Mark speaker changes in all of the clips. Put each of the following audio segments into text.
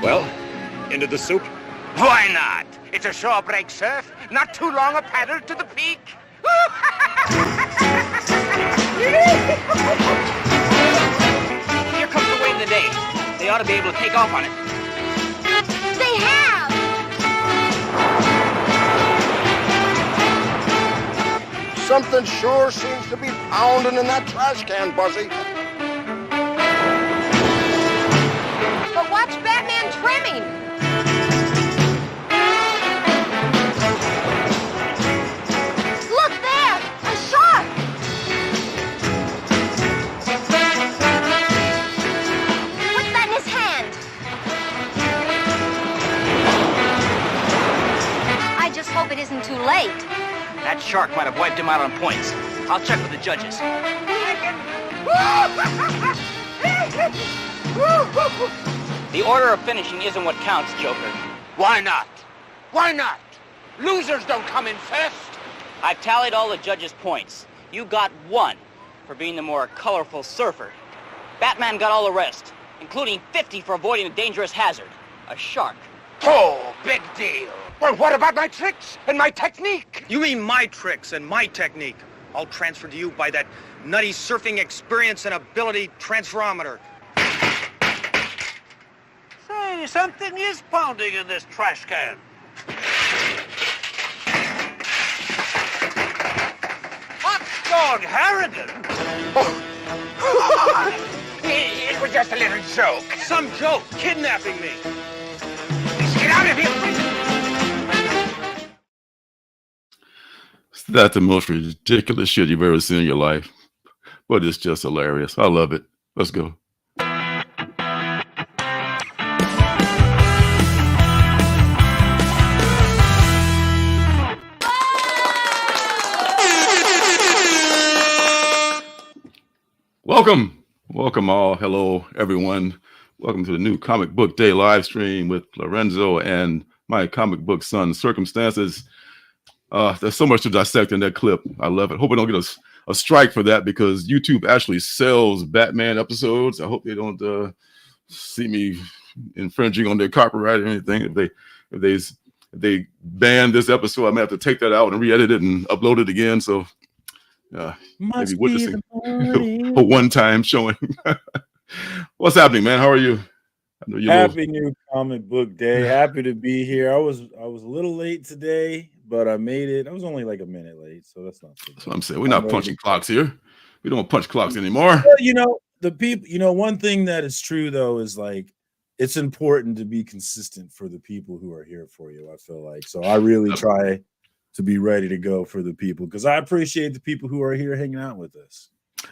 Speaker 1: Well, into the soup?
Speaker 2: Why not? It's a shore break surf, not too long a paddle to the peak.
Speaker 3: Here comes the wave of the day. They ought to be able to take off on it.
Speaker 4: They have!
Speaker 5: Something sure seems to be pounding in that trash can, Buzzy.
Speaker 4: But watch Batman trimming! Look there! A shark! What's that in his hand? I just hope it isn't too late.
Speaker 3: That shark might have wiped him out on points. I'll check with the judges. The order of finishing isn't what counts, Joker.
Speaker 2: Why not? Why not? Losers don't come in first.
Speaker 3: I've tallied all the judges' points. You got 1 for being the more colorful surfer. Batman got all the rest, including 50 for avoiding a dangerous hazard, a shark.
Speaker 2: Oh, big deal. Well, what about my tricks and my technique?
Speaker 1: You mean my tricks and my technique? All transferred to you by that nutty surfing experience and ability transferometer.
Speaker 2: Say, something is pounding in this trash can. Hot dog Harrigan? Oh. It was just a little joke.
Speaker 1: Some joke, kidnapping me.
Speaker 2: Let's get out of here.
Speaker 6: That's the most ridiculous shit you've ever seen in your life. But it's just hilarious. I love it. Let's go. Welcome all. Hello, everyone. Welcome to the new Comic Book Day live stream with Lorenzo and my comic book son, Circumstances. There's so much to dissect in that clip. I love it. Hope I don't get a strike for that because YouTube actually sells Batman episodes. I hope they don't see me infringing on their copyright or anything. If they ban this episode, I may have to take that out and re-edit it and upload it again. So maybe witnessing a one-time showing. What's happening, man? How are you? I know
Speaker 7: Happy new Comic Book Day. Happy to be here. I was a little late today, but I made it. I was only like a minute late, so that's not too bad.
Speaker 6: That's what I'm saying. We're not punching clocks here. We don't punch clocks anymore.
Speaker 7: Well, the people, one thing that is true though is like it's important to be consistent for the people who are here for you, I feel like. So I really try to be ready to go for the people because I appreciate the people who are here hanging out with us.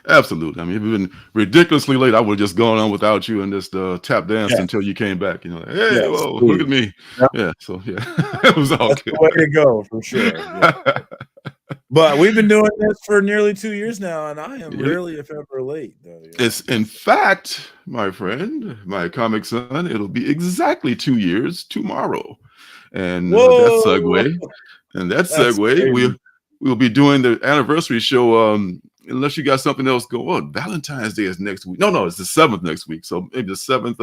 Speaker 6: Absolutely. I mean, if you've been ridiculously late, I would have just gone on without you and just tap danced until you came back. Like, hey, whoa, look at me. Yeah. So it was all
Speaker 7: That's
Speaker 6: good.
Speaker 7: the way to go for sure. Yeah. But we've been doing this for nearly 2 years now, and I am rarely, if ever, late. Though,
Speaker 6: It's in fact, my friend, my comic son, it'll be exactly 2 years tomorrow. And that segue, we'll be doing the anniversary show. Unless you got something else going on. Valentine's Day is next week. No, it's the 7th next week. So maybe the 7th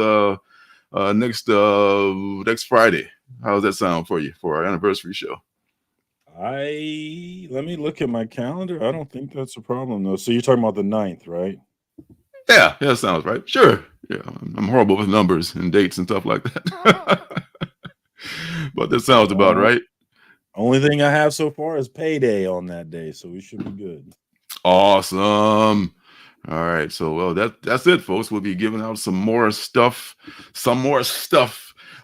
Speaker 6: next Friday. How does that sound for you for our anniversary show?
Speaker 7: Let me look at my calendar. I don't think that's a problem though. So you're talking about the 9th, right?
Speaker 6: Yeah, that sounds right. Sure. Yeah, I'm horrible with numbers and dates and stuff like that. But that sounds about right.
Speaker 7: Only thing I have so far is payday on that day, so we should be good.
Speaker 6: Awesome. All right. So that's it, folks. We'll be giving out some more stuff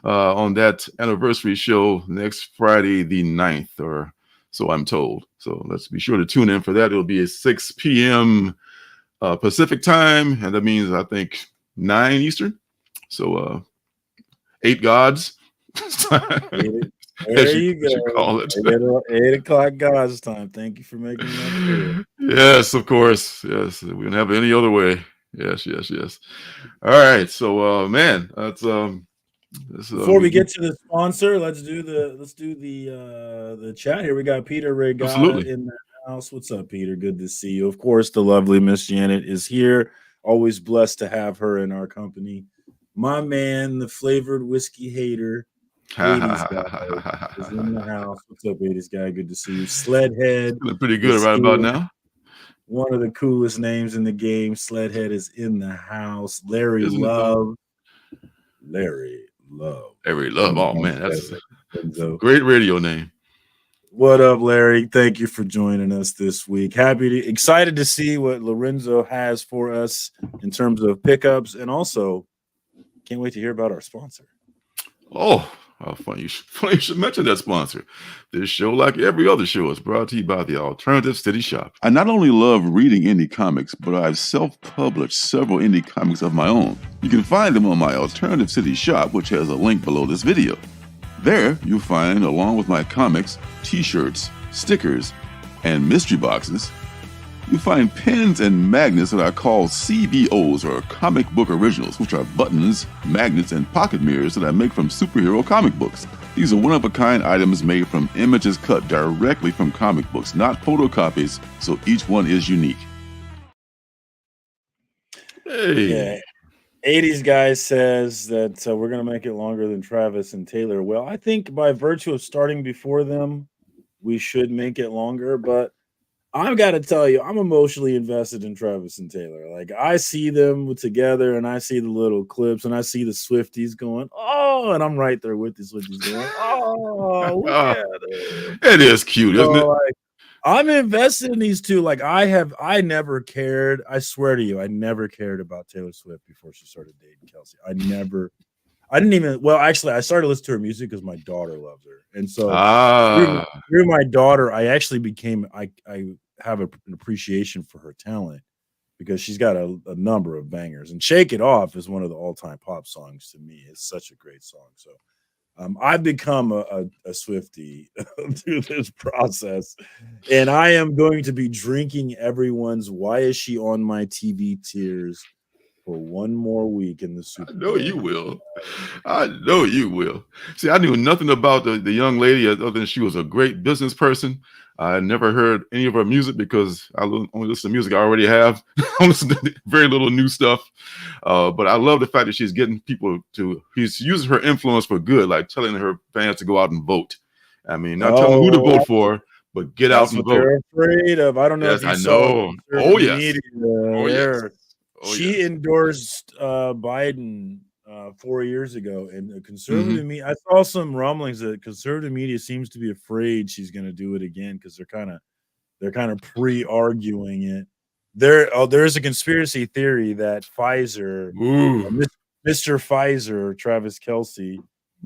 Speaker 6: on that anniversary show next Friday, the 9th, or so I'm told. So let's be sure to tune in for that. It'll be at 6 p.m. Pacific time, and that means I think 9 Eastern. So 8 gods.
Speaker 7: There you go. Call it. 8 o'clock God's time. Thank you for making that clear.
Speaker 6: Yes, of course. Yes, we don't have it any other way. Yes. All right. So, man, that's
Speaker 7: before we get to the sponsor, let's do the chat here. We got Peter Regatta in the house. What's up, Peter? Good to see you. Of course, the lovely Miss Janet is here. Always blessed to have her in our company. My man, the flavored whiskey hater, 80s guy, is in the house. What's up, 80s guy? Good to see you. Sledhead.
Speaker 6: Feeling pretty good right about now.
Speaker 7: One of the coolest names in the game. Sledhead is in the house. Larry Love. Larry Love.
Speaker 6: Oh, man. That's a great radio name.
Speaker 7: What up, Larry? Thank you for joining us this week. Excited to see what Lorenzo has for us in terms of pickups, and also can't wait to hear about our sponsor.
Speaker 6: Oh, funny you should mention that sponsor. This show, like every other show, is brought to you by the Alternative City Shop. I not only love reading indie comics, but I've self-published several indie comics of my own. You can find them on my Alternative City Shop, which has a link below this video. There, you'll find, along with my comics, t-shirts, stickers, and mystery boxes, you'll find pins and magnets that are called CBOs, or comic book originals, which are buttons, magnets, and pocket mirrors that I make from superhero comic books. These are one-of-a-kind items made from images cut directly from comic books, not photocopies, so each one is unique. Hey.
Speaker 7: Yeah. 80s guy says that we're going to make it longer than Travis and Taylor. Well, I think by virtue of starting before them, we should make it longer. But I've got to tell you, I'm emotionally invested in Travis and Taylor. Like, I see them together, and I see the little clips, and I see the Swifties going, oh, and I'm right there with the Swifties going, oh, look at it.
Speaker 6: It is cute, isn't it?
Speaker 7: Like, I'm invested in these two. Like, I never cared. I swear to you, I never cared about Taylor Swift before she started dating Kelsey. I didn't even, well, actually, I started listening to her music because my daughter loves her. And so through my daughter, I actually became, I have an appreciation for her talent because she's got a number of bangers. And Shake It Off is one of the all-time pop songs to me. It's such a great song. So I've become a Swiftie through this process, and I am going to be drinking everyone's "Why Is She on My TV" tears for one more week in the Super Bowl.
Speaker 6: I know you will. See, I knew nothing about the young lady other than she was a great business person. I never heard any of her music because I only listen to music I already have. I listen to very little new stuff. But I love the fact that she's getting people he's using her influence for good, like telling her fans to go out and vote. I mean, not telling who to vote for, but get out and vote.
Speaker 7: They're afraid of. I don't know.
Speaker 6: Yes, if you know. Oh, yes.
Speaker 7: She endorsed Biden 4 years ago, and conservative media. I saw some rumblings that conservative media seems to be afraid she's going to do it again because they're kind of pre-arguing it. There's a conspiracy theory that Pfizer, Mr. Pfizer, Travis Kelce,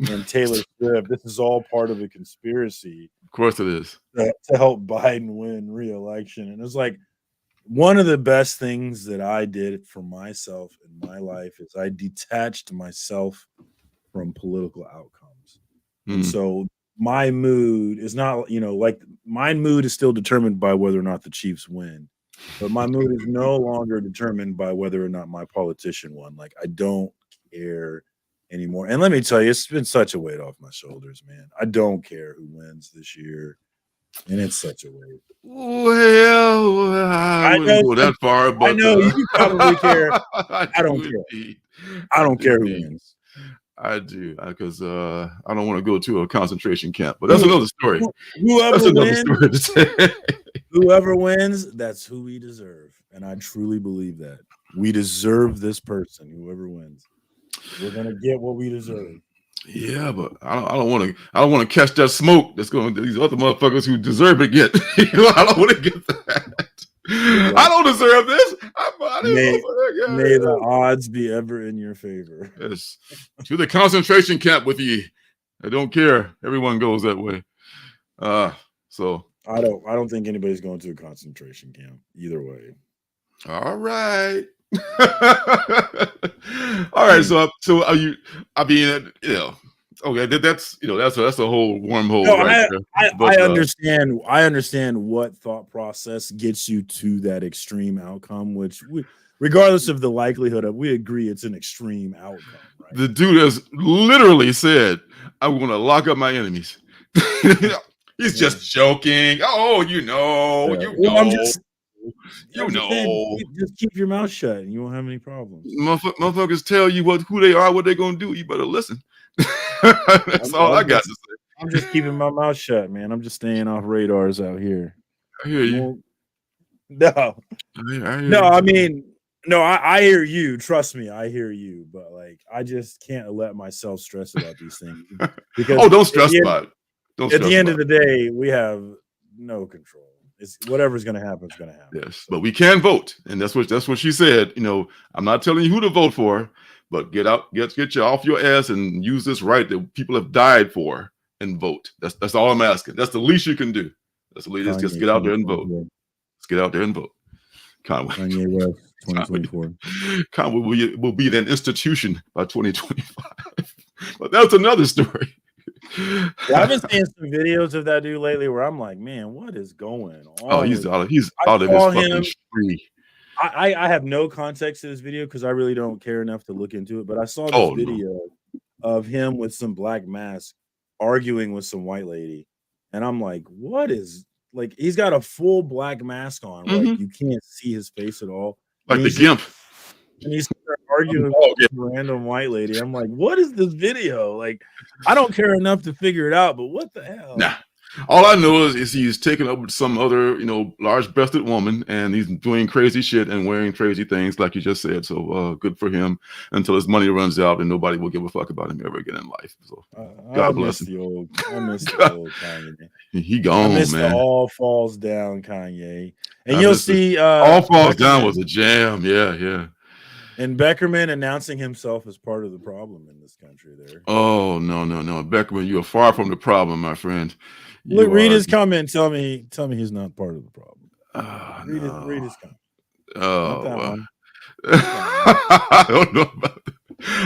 Speaker 7: and Taylor Swift, this is all part of a conspiracy.
Speaker 6: Of course, it is
Speaker 7: to help Biden win re-election, and it's like. One of the best things that I did for myself in my life is I detached myself from political outcomes. And so my mood is not, like my mood is still determined by whether or not the Chiefs win, but my mood is no longer determined by whether or not my politician won. Like, I don't care anymore. And let me tell you, it's been such a weight off my shoulders, man. I don't care who wins this year. And it's such a weight.
Speaker 6: Well, I wouldn't go that far, but
Speaker 7: I know you probably care. I don't care. I don't care who wins.
Speaker 6: I do, because I don't want to go to a concentration camp. But that's another story.
Speaker 7: Whoever wins, that's who we deserve, and I truly believe that we deserve this person. Whoever wins, we're gonna get what we deserve.
Speaker 6: Yeah, but I don't want to catch that smoke that's going to these other motherfuckers who deserve it get. I don't want to get that. Yeah. I don't deserve this.
Speaker 7: May the odds be ever in your favor.
Speaker 6: Yes. To the concentration camp with you. I don't care. Everyone goes that way. So
Speaker 7: I don't think anybody's going to a concentration camp either way.
Speaker 6: All right. All right, so are you? I mean, okay, that's a whole wormhole.
Speaker 7: No, right I understand. I understand what thought process gets you to that extreme outcome, which regardless of the likelihood of, we agree it's an extreme outcome. Right?
Speaker 6: The dude has literally said, "I'm going to lock up my enemies." He's just joking. Oh,
Speaker 7: I'm just
Speaker 6: saying,
Speaker 7: just keep your mouth shut and you won't have any problems.
Speaker 6: Motherfuckers tell you who they are, what they're gonna do. You better listen. That's all I got to say.
Speaker 7: I'm just keeping my mouth shut, man. I'm just staying off radars out here.
Speaker 6: I hear you.
Speaker 7: No, I mean, no, I hear you. Trust me, I hear you. But like, I just can't let myself stress about these things because
Speaker 6: don't stress about it.
Speaker 7: At the end of the day, we have no control. It's whatever's going to happen is going to happen.
Speaker 6: Yes, but we can vote, and that's what she said. I'm not telling you who to vote for, but get you off your ass and use this right that people have died for and vote. That's all I'm asking. That's the least you can do. That's the least. Just get out there and vote. Let's get out there and vote. Conway.
Speaker 7: Kanye West, 2024.
Speaker 6: Conway will be an institution by 2025. But that's another story.
Speaker 7: Yeah, I've been seeing some videos of that dude lately where I'm like, man, what is going on?
Speaker 6: Oh, he's out of his fucking tree.
Speaker 7: I have no context to this video because I really don't care enough to look into it. But I saw this video of him with some black mask arguing with some white lady, and I'm like, what is like? He's got a full black mask on, like you can't see his face at all,
Speaker 6: like the gimp.
Speaker 7: And he's arguing with a random white lady. I'm like, what is this video? Like, I don't care enough to figure it out, but what the hell?
Speaker 6: Nah. All I know is he's taken up with some other, large-breasted woman, and he's doing crazy shit and wearing crazy things, like you just said. So good for him until his money runs out and nobody will give a fuck about him ever again in life. So God bless him.
Speaker 7: I miss the old Kanye.
Speaker 6: He gone, man.
Speaker 7: The All Falls Down Kanye. And you'll see
Speaker 6: All Falls Down was a jam. Yeah.
Speaker 7: And Beckerman announcing himself as part of the problem in this country there.
Speaker 6: Oh, no. Beckerman, you are far from the problem, my friend.
Speaker 7: Look, read his comment. Tell me he's not part of the problem. Read his comment.
Speaker 6: Oh, I don't know about that.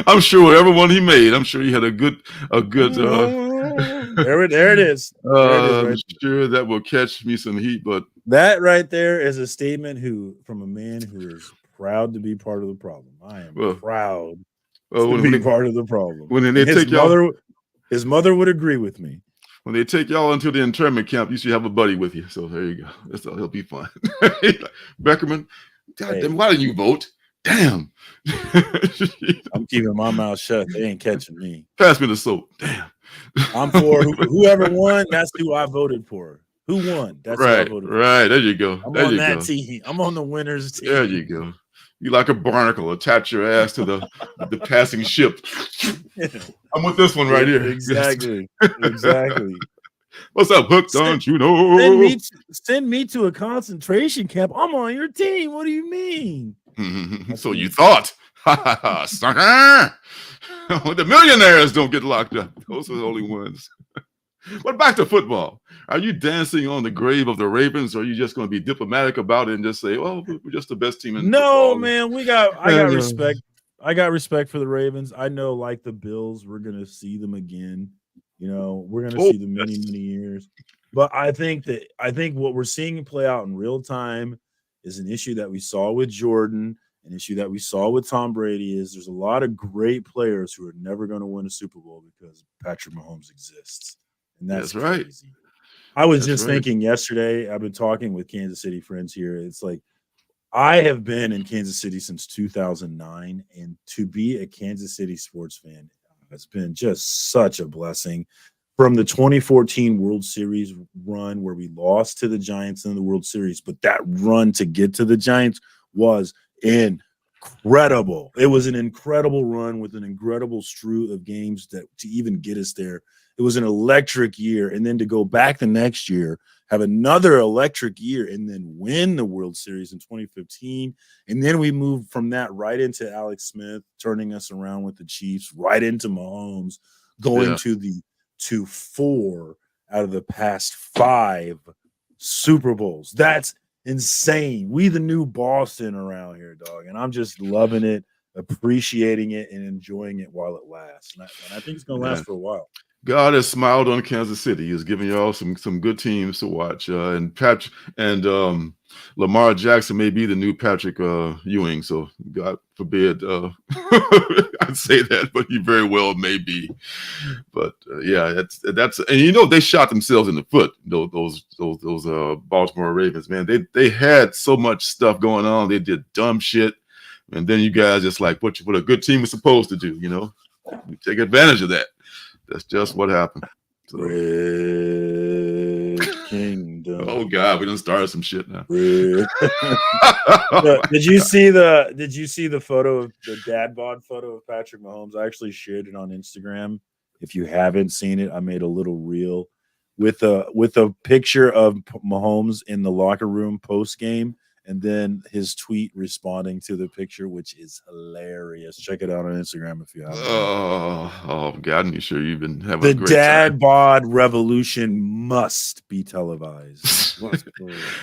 Speaker 6: I'm sure whatever one he made, I'm sure he had a good
Speaker 7: there it is.
Speaker 6: I'm sure that will catch me some heat, but
Speaker 7: that right there is a statement from a man who is proud to be part of the problem. I am proud to be part of the problem.
Speaker 6: When they take y'all,
Speaker 7: his mother would agree with me.
Speaker 6: When they take y'all into the internment camp, you should have a buddy with you. So there you go. It'll be fun. Beckerman, goddamn, why didn't you vote? Damn.
Speaker 7: I'm keeping my mouth shut. They ain't catching me.
Speaker 6: Pass me the soap. Damn.
Speaker 7: I'm for whoever won. That's who I voted for. Who won? That's who I voted for.
Speaker 6: Right. There you go.
Speaker 7: I'm on that team. I'm on the winners team.
Speaker 6: There you go. You like a barnacle, attach your ass to the passing ship. I'm with this one right here.
Speaker 7: Exactly.
Speaker 6: What's up, Hook? Don't you know?
Speaker 7: Send me to a concentration camp. I'm on your team. What do you mean?
Speaker 6: So you thought, sucker? The millionaires don't get locked up. Those are the only ones. But back to football. Are you dancing on the grave of the Ravens, or are you just going to be diplomatic about it and just say, "Well, we're just the best team in football"?
Speaker 7: No, man, I got respect. I got respect for the Ravens. I know, like the Bills, we're going to see them again. We're going to see them many years. But I think what we're seeing play out in real time is an issue that we saw with Jordan, an issue that we saw with Tom Brady. Is there's a lot of great players who are never going to win a Super Bowl because Patrick Mahomes exists. And that's
Speaker 6: right.
Speaker 7: Crazy. I was just thinking yesterday, I've been talking with Kansas City friends here. It's like, I have been in Kansas City since 2009, and to be a Kansas City sports fan has been just such a blessing. From the 2014 World Series run where we lost to the Giants in the World Series, but that run to get to the Giants was incredible. It was an incredible run with an incredible strew of games to even get us there. It was an electric year. And then to go back the next year, have another electric year, and then win the World Series in 2015. And then we moved from that right into Alex Smith, turning us around with the Chiefs, right into Mahomes, going to 4 out of the past 5 Super Bowls. That's insane. We the new Boston around here, dog. And I'm just loving it, appreciating it, and enjoying it while it lasts. And I think it's going to last for a while.
Speaker 6: God has smiled on Kansas City. He's giving y'all some good teams to watch. And Lamar Jackson may be the new Patrick Ewing. So God forbid I'd say that, but he very well may be. But yeah, that's and you know they shot themselves in the foot. Those Baltimore Ravens, man. They had so much stuff going on. They did dumb shit, and then you guys just like what a good team is supposed to do. You know, you take advantage of that. That's just what happened. So.
Speaker 7: Red Kingdom.
Speaker 6: Oh God, we done started some shit now.
Speaker 7: Did you see the photo of the dad bod photo of Patrick Mahomes? I actually shared it on Instagram. If you haven't seen it, I made a little reel with a picture of Mahomes in the locker room post game, and then his tweet responding to the picture, which is hilarious. Check it out on Instagram if you haven't.
Speaker 6: Oh God, I'm sure you've been having
Speaker 7: the
Speaker 6: a great
Speaker 7: dad
Speaker 6: time.
Speaker 7: bod revolution must be televised.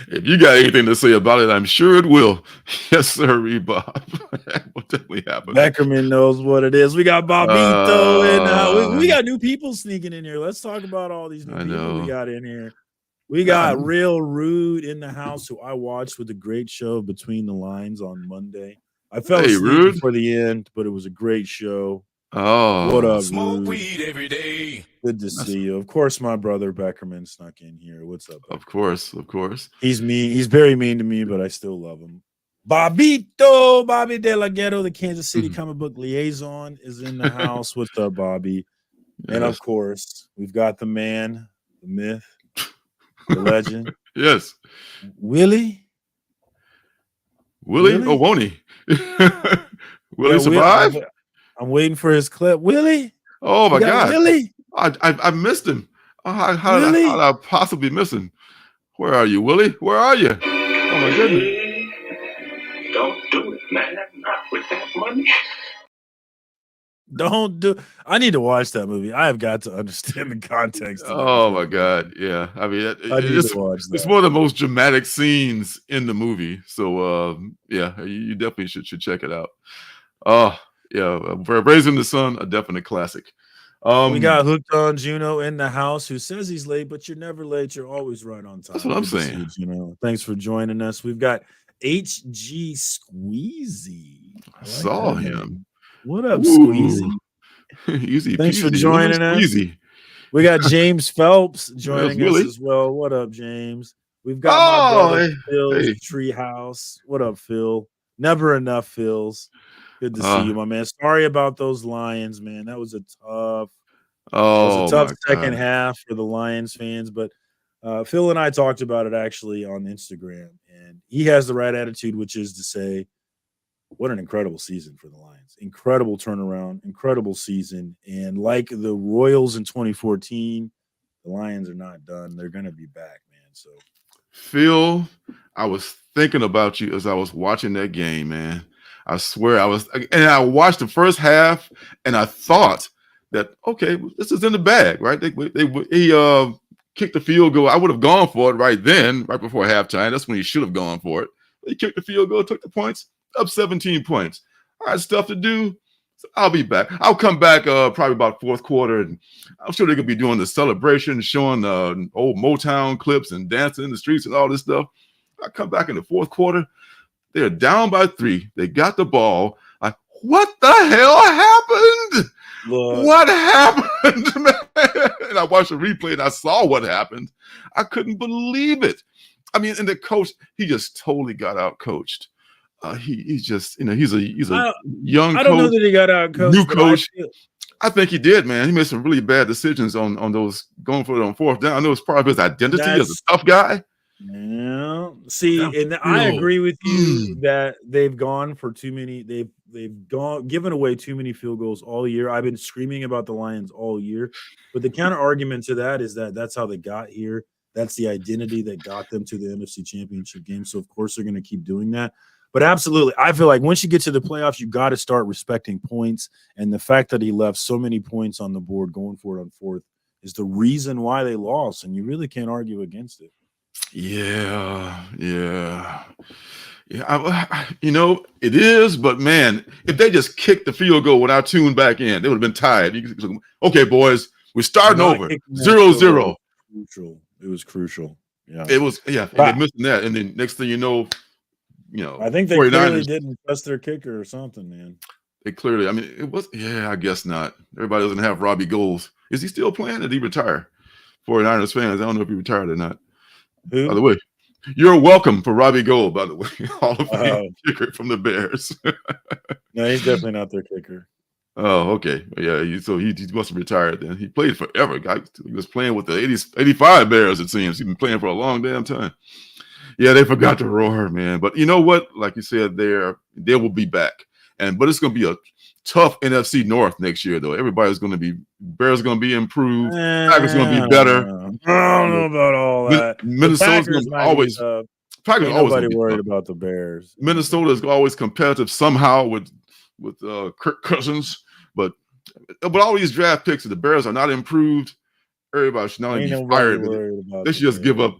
Speaker 6: If you got anything to say about it, I'm sure it will. Yes, sir, Bob. Will definitely happen.
Speaker 7: Beckerman knows what it is. We got Bobito and we got new people sneaking in here. Let's talk about all these new people we got in here. We got Real Rude in the house, who I watched with a great show Between the Lines on Monday. I fell asleep before the end, but it was a great show.
Speaker 6: Oh,
Speaker 7: what up,
Speaker 8: Smoke
Speaker 7: Rude?
Speaker 8: weed every day.
Speaker 7: Good to see you. Of course, my brother Beckerman snuck in here. What's up?
Speaker 6: Of course.
Speaker 7: He's mean. He's very mean to me, but I still love him. Bobito, Bobby De La Ghetto, the Kansas City comic book liaison, is in the house. What's up, Bobby? Yes. And of course, we've got the man, the myth, the legend.
Speaker 6: Yes.
Speaker 7: Willie?
Speaker 6: Oh, won't he? Willie survive?
Speaker 7: I'm waiting for his clip. Willie?
Speaker 6: Oh my God.
Speaker 7: Willie?
Speaker 6: I missed him. How did I possibly miss him? Where are you, Willie? Where are you? Oh my goodness.
Speaker 9: Don't do it, man. Not with that money.
Speaker 7: I need to watch that movie. I have got to understand the context.
Speaker 6: Oh my God. Yeah. I mean, it's one of the most dramatic scenes in the movie. So yeah, you definitely should check it out. Yeah, Raising the Sun, a definite classic.
Speaker 7: We got Hooked on Juno in the house, who says he's late, but you're never late. You're always right on time.
Speaker 6: That's what I'm saying.
Speaker 7: You, thanks for joining us. We've got HG Squeezy.
Speaker 6: I saw him.
Speaker 7: What up, Squeezy?
Speaker 6: Easy.
Speaker 7: Thanks for joining us. We got James Phelps joining us as well. What up, James? We've got my brother Phil's Treehouse. What up, Phil? Never enough Phil's. Good to see you, my man. Sorry about those Lions, man. That was a tough second half for the Lions fans. But Phil and I talked about it actually on Instagram, and he has the right attitude, which is to say, what an incredible season for the Lions. Incredible turnaround, incredible season. And like the Royals in 2014, the Lions are not done. They're going to be back, man. So,
Speaker 6: Phil, I was thinking about you as I was watching that game, man. I swear I watched the first half and I thought that, okay, this is in the bag, right? He kicked the field goal. I would have gone for it right then, right before halftime. That's when he should have gone for it. He kicked the field goal, took the points, up 17 points. I had stuff to do. So I'll be back. I'll come back probably about fourth quarter, and I'm sure they're going to be doing the celebration, showing old Motown clips and dancing in the streets and all this stuff. I come back in the fourth quarter. They're down by 3. They got the ball. Like, what the hell happened?
Speaker 7: Look.
Speaker 6: What happened, man? And I watched the replay and I saw what happened. I couldn't believe it. I mean, and the coach, he just totally got out coached. He's just, he's a young coach.
Speaker 7: I don't know that he got out coached.
Speaker 6: New coach. I think he did, man. He made some really bad decisions on those going for it on fourth down. I know it's part of his identity as a tough guy.
Speaker 7: Yeah. See, and I agree with you that they've gone for too many. They've given away too many field goals all year. I've been screaming about the Lions all year, but the counter argument to that is that that's how they got here. That's the identity that got them to the NFC Championship game. So of course they're going to keep doing that. But absolutely, I feel like once you get to the playoffs, you got to start respecting points. And the fact that he left so many points on the board going for it on fourth is the reason why they lost. And you really can't argue against it.
Speaker 6: Yeah. It is, but man, if they just kicked the field goal when I tuned back in, they would have been tired. Okay, boys, We're starting
Speaker 7: Not
Speaker 6: over.
Speaker 7: kicking that
Speaker 6: 0-0.
Speaker 7: field goal was crucial. It was crucial. Yeah.
Speaker 6: It was, yeah. They're missing that. And then next thing you know,
Speaker 7: I think they
Speaker 6: 49ers,
Speaker 7: clearly didn't trust their kicker or something, man.
Speaker 6: they clearly, I mean, it was, yeah, I guess not. Everybody doesn't have Robbie Goals. Is he still playing? Did he retire? 49ers fans, I don't know if he retired or not.
Speaker 7: Who?
Speaker 6: By the way, you're welcome for Robbie Gold, by the way. Hall of Fame kicker from the Bears.
Speaker 7: No, he's definitely not their kicker.
Speaker 6: Oh, okay. Yeah, so he must have retired then. He played forever. He was playing with the 85 Bears, it seems. He's been playing for a long damn time. Yeah, they forgot to roar, man. But you know what? Like you said, they will be back. But it's going to be a tough NFC North next year, though. Everybody's going to be – Bears going to be improved. Packers going to be better.
Speaker 7: I don't know about all that.
Speaker 6: Minnesota's going to always – Packers always
Speaker 7: nobody worried about the Bears.
Speaker 6: Minnesota is always competitive somehow with Kirk Cousins. But all these draft picks, the Bears are not improved. Everybody should not only be fired. They should just give up.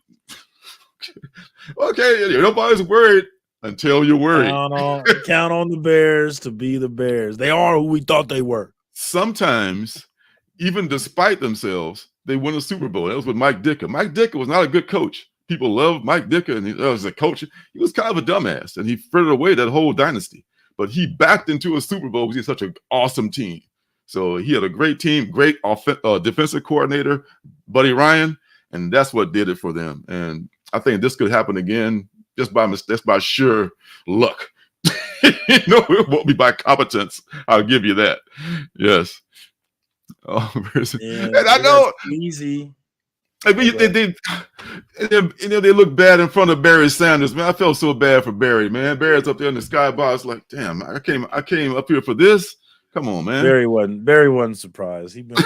Speaker 6: Okay, nobody's worried until you're worried.
Speaker 7: Count on the Bears to be the Bears. They are who we thought they were.
Speaker 6: Sometimes, even despite themselves, they win a Super Bowl. That was with Mike Ditka. Mike Ditka was not a good coach. People loved Mike Ditka, and he was a coach. He was kind of a dumbass, and he frittered away that whole dynasty. But he backed into a Super Bowl because he's such an awesome team. So he had a great team, great defensive coordinator, Buddy Ryan, and that's what did it for them. And I think this could happen again just by sheer luck. It won't be by competence. I'll give you that. Yes. Oh, and I know
Speaker 7: easy.
Speaker 6: I mean, they look bad in front of Barry Sanders, man. I felt so bad for Barry, man. Barry's up there in the skybox, like, damn, I came up here for this. Come on, man.
Speaker 7: Barry wasn't surprised. He been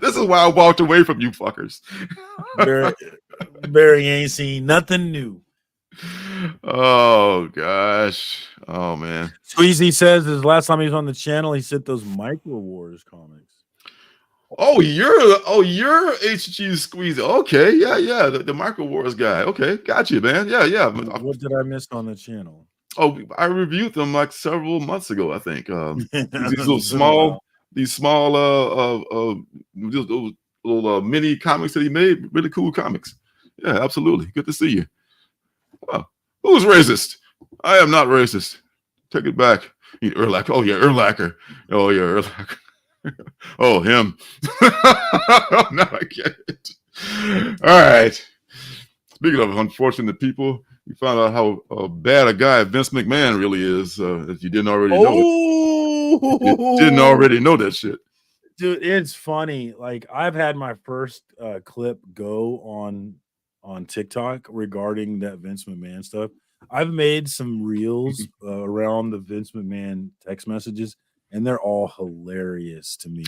Speaker 6: this is why I walked away from you fuckers.
Speaker 7: Barry ain't seen nothing new.
Speaker 6: Oh gosh. Oh man.
Speaker 7: Squeezy says his last time he was on the channel, he sent those Micro Wars comics.
Speaker 6: Oh, you're HG Squeezy. Okay, yeah. The Micro Wars guy. Okay, got you, man. Yeah.
Speaker 7: What did I miss on the channel?
Speaker 6: Oh, I reviewed them like several months ago, I think. These small little mini comics that he made, really cool comics. Yeah, absolutely. Good to see you. Oh, who's racist? I am not racist. Take it back. Urlacher. Oh, yeah, Urlacher. Oh, yeah, Urlacher. Oh, him. Now I get it. All right. Speaking of unfortunate people, you found out how bad a guy Vince McMahon really is. If you didn't already know it. You didn't already know that shit.
Speaker 7: Dude, it's funny. Like, I've had my first clip go on TikTok regarding that Vince McMahon stuff. I've made some reels around the Vince McMahon text messages, and they're all hilarious to me.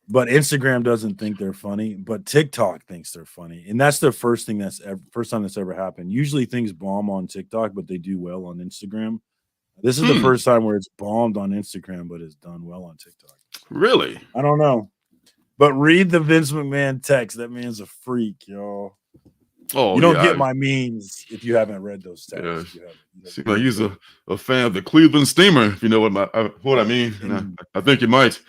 Speaker 7: But Instagram doesn't think they're funny, but TikTok thinks they're funny. And that's the first time that's ever happened. Usually things bomb on TikTok, but they do well on Instagram. This is the first time where it's bombed on Instagram, but it's done well on TikTok.
Speaker 6: Really?
Speaker 7: I don't know. But read the Vince McMahon text. That man's a freak, y'all.
Speaker 6: Oh,
Speaker 7: you don't get my memes if you haven't read those texts.
Speaker 6: Yeah. Seems like he's a fan of the Cleveland Steamer, if you know what I mean. And I think you might.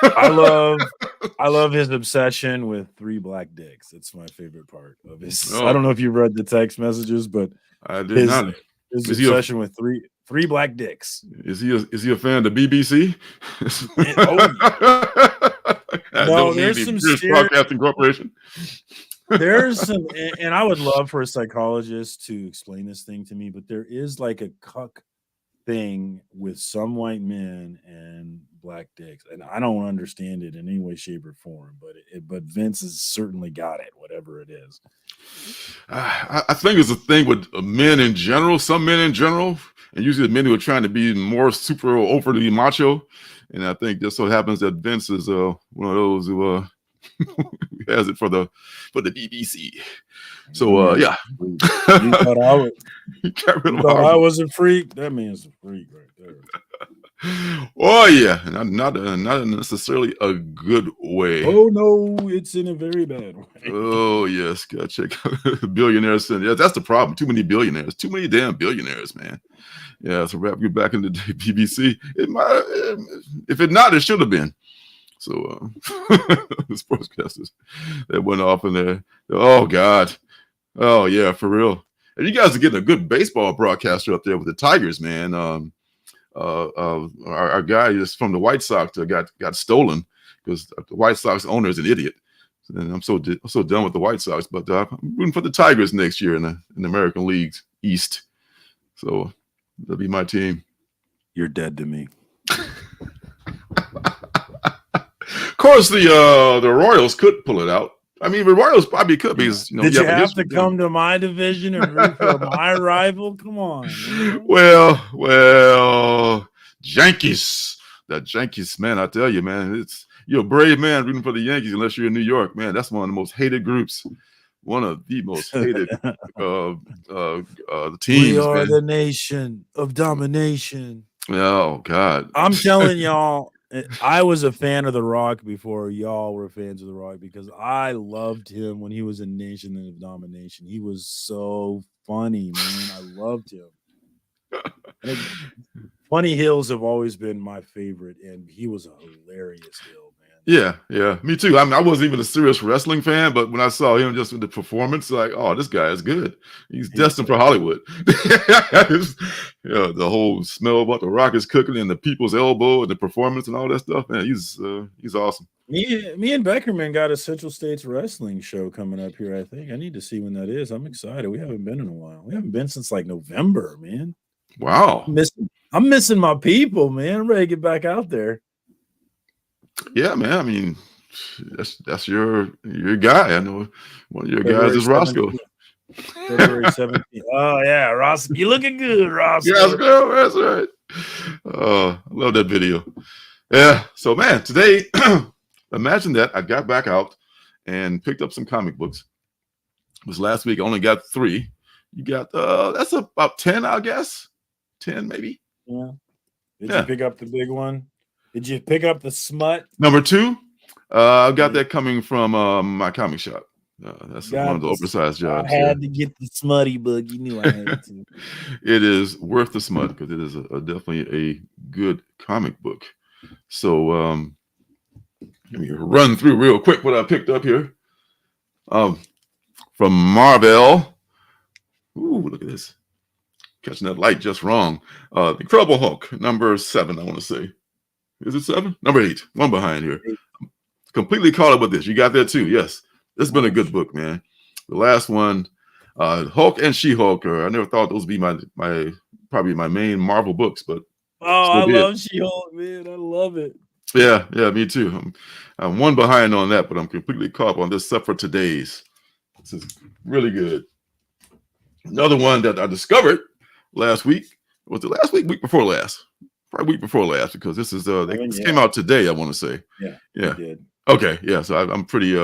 Speaker 7: I love his obsession with 3 black dicks. That's my favorite part of his. I don't know if you read the text messages, but
Speaker 6: I did not.
Speaker 7: His obsession with three black dicks.
Speaker 6: Is he a fan of the BBC?
Speaker 7: No, there's some
Speaker 6: Broadcasting Corporation.
Speaker 7: There's some, and I would love for a psychologist to explain this thing to me, but there is like a cuck thing with some white men and black dicks, and I don't understand it in any way, shape, or form. But Vince has certainly got it, whatever it is.
Speaker 6: I think it's a thing with men in general. Some men in general, and usually the men who are trying to be more super overly macho. And I think just so happens that Vince is one of those who has it for the BBC. So yeah.
Speaker 7: You thought I was a freak. That man's a freak right there.
Speaker 6: Oh yeah, not necessarily a good way.
Speaker 7: Oh no, it's in a very bad way.
Speaker 6: Oh yes, gotta check out billionaires. Yeah, that's the problem. Too many billionaires. Too many damn billionaires, man. Yeah, so wrap you back in the BBC. It might, if it not, it should have been. So the sportscasters that went off in there. Oh God. Oh yeah, for real. And you guys are getting a good baseball broadcaster up there with the Tigers, man. Our guy is from the White Sox got stolen because the White Sox owner is an idiot. And I'm so done with the White Sox, but I'm rooting for the Tigers next year in the American League East. So that'll be my team.
Speaker 7: You're dead to me.
Speaker 6: Of course, the Royals could pull it out. I mean, the Royals probably could because
Speaker 7: Did you have to come to my division and root for my rival? Come on. Man.
Speaker 6: Well, Yankees. That Yankees, man, I tell you, man, you're a brave man rooting for the Yankees unless you're in New York, man. That's one of the most hated groups. One of the most hated teams.
Speaker 7: We are
Speaker 6: man.
Speaker 7: the nation of domination.
Speaker 6: Oh God!
Speaker 7: I'm telling y'all, I was a fan of The Rock before y'all were fans of The Rock because I loved him when he was in Nation of Domination. He was so funny, man. I loved him. Funny Hills have always been my favorite, and he was a hilarious Hill, man.
Speaker 6: Yeah, me too. I mean, I wasn't even a serious wrestling fan, but when I saw him just with the performance, like, oh, this guy is good. He's destined for Hollywood. The whole smell about the Rock is cooking and the people's elbow and the performance and all that stuff, man. He's awesome.
Speaker 7: Me and Beckerman got a Central States wrestling show coming up here, I think. I need to see when that is. I'm excited. We haven't been in a while. We haven't been since like November, man.
Speaker 6: Wow.
Speaker 7: I'm missing my people, man. I'm ready to get back out there.
Speaker 6: Yeah, man. I mean, that's your guy. I know one of your guys is Roscoe.
Speaker 7: February 17th. Oh yeah, Ross, you looking good, Ross.
Speaker 6: Yeah, that's right. I love that video. Yeah. So man, today, imagine that I got back out and picked up some comic books. It was last week. I only got 3. You got that's about 10, I guess. 10 maybe.
Speaker 7: Yeah. Did you pick up the big one? Did you pick up the smut?
Speaker 6: Number 2, I got that coming from my comic shop. That's one of the oversized jobs.
Speaker 7: I had to get the smutty book. You knew I had to.
Speaker 6: It is worth the smut because it is definitely a good comic book. So let me run through real quick what I picked up here. From Marvel. Ooh, look at this. Catching that light just wrong. The Incredible Hulk, number 7, I want to say. Is it 7? Number 8. One behind here. Completely caught up with this. You got that too. Yes. This has been a good book, man. The last one, Hulk and She-Hulk. I never thought those would be my probably my main Marvel books, but
Speaker 7: I love She-Hulk, man. I love it.
Speaker 6: Yeah, me too. I'm one behind on that, but I'm completely caught up on this except for today's. This is really good. Another one that I discovered last week. Was it last week? Week before last? Probably week before last because this is this came out today. I want to say. Yeah.
Speaker 7: Did.
Speaker 6: Okay. Yeah. So I'm pretty.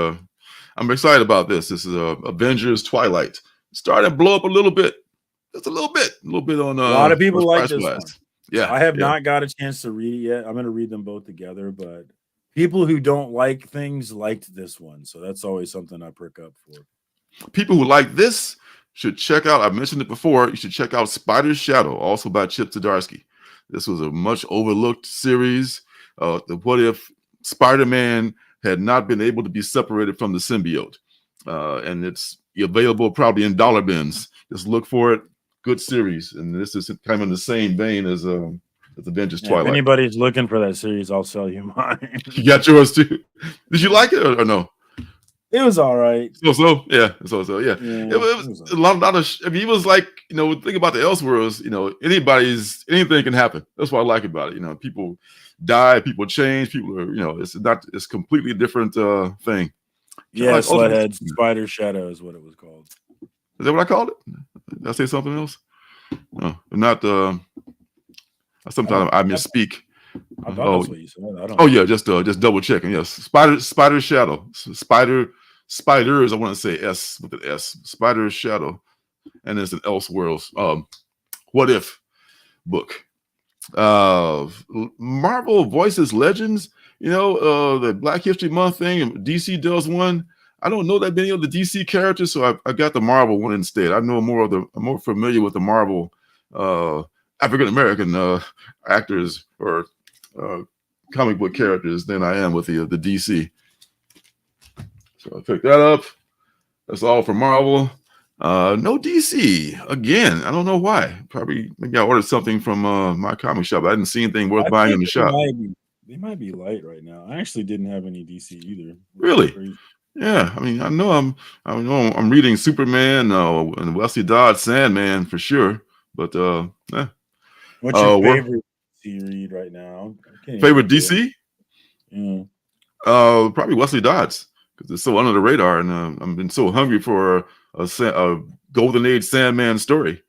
Speaker 6: I'm excited about this. This is Avengers Twilight. Started to blow up a little bit. Just a little bit on.
Speaker 7: A lot of people like this one.
Speaker 6: Yeah.
Speaker 7: I have not got a chance to read it yet. I'm going to read them both together, but people who don't like things liked this one, so that's always something I perk up for.
Speaker 6: People who like this should check out. I've mentioned it before. You should check out Spider's Shadow, also by Chip Zdarsky. This was a much overlooked series. What if Spider-Man had not been able to be separated from the symbiote? And it's available probably in dollar bins. Just look for it. Good series. And this is kind of in the same vein as Avengers Twilight.
Speaker 7: If anybody's looking for that series, I'll sell you mine.
Speaker 6: You got yours too. Did you like it or no?
Speaker 7: It was all right.
Speaker 6: Yeah. It was a lot of. I mean, it was like, think about the Elseworlds. Anything can happen. That's what I like about it. People die, people change, people are. It's completely different thing.
Speaker 7: Yeah, like, Sludhead Spider Shadow is what it was called.
Speaker 6: Is that what I called it? Did I say something else? No, not. Sometimes I misspeak.
Speaker 7: I thought that's what you said. I don't
Speaker 6: know. Just double checking. Yes, Spider Shadow, Spiders. I want to say S with an S. Spider Shadow, and it's an Elseworlds. What if book? Marvel Voices Legends. The Black History Month thing. And DC does one. I don't know that many of the DC characters, so I got the Marvel one instead. I'm more familiar with the Marvel African American actors or comic book characters than I am with the DC. So I picked that up. That's all for Marvel. No DC again. I don't know why. Probably maybe I ordered something from my comic shop. I didn't see anything worth buying in the shop.
Speaker 7: They might be light right now. I actually didn't have any DC either.
Speaker 6: Really? Yeah. I mean, I know I'm reading Superman and Wesley Dodds Sandman for sure. But
Speaker 7: what's your favorite DC read right now?
Speaker 6: Favorite DC?
Speaker 7: Yeah.
Speaker 6: Probably Wesley Dodds, because it's so under the radar, and I've been so hungry for a Golden Age Sandman story,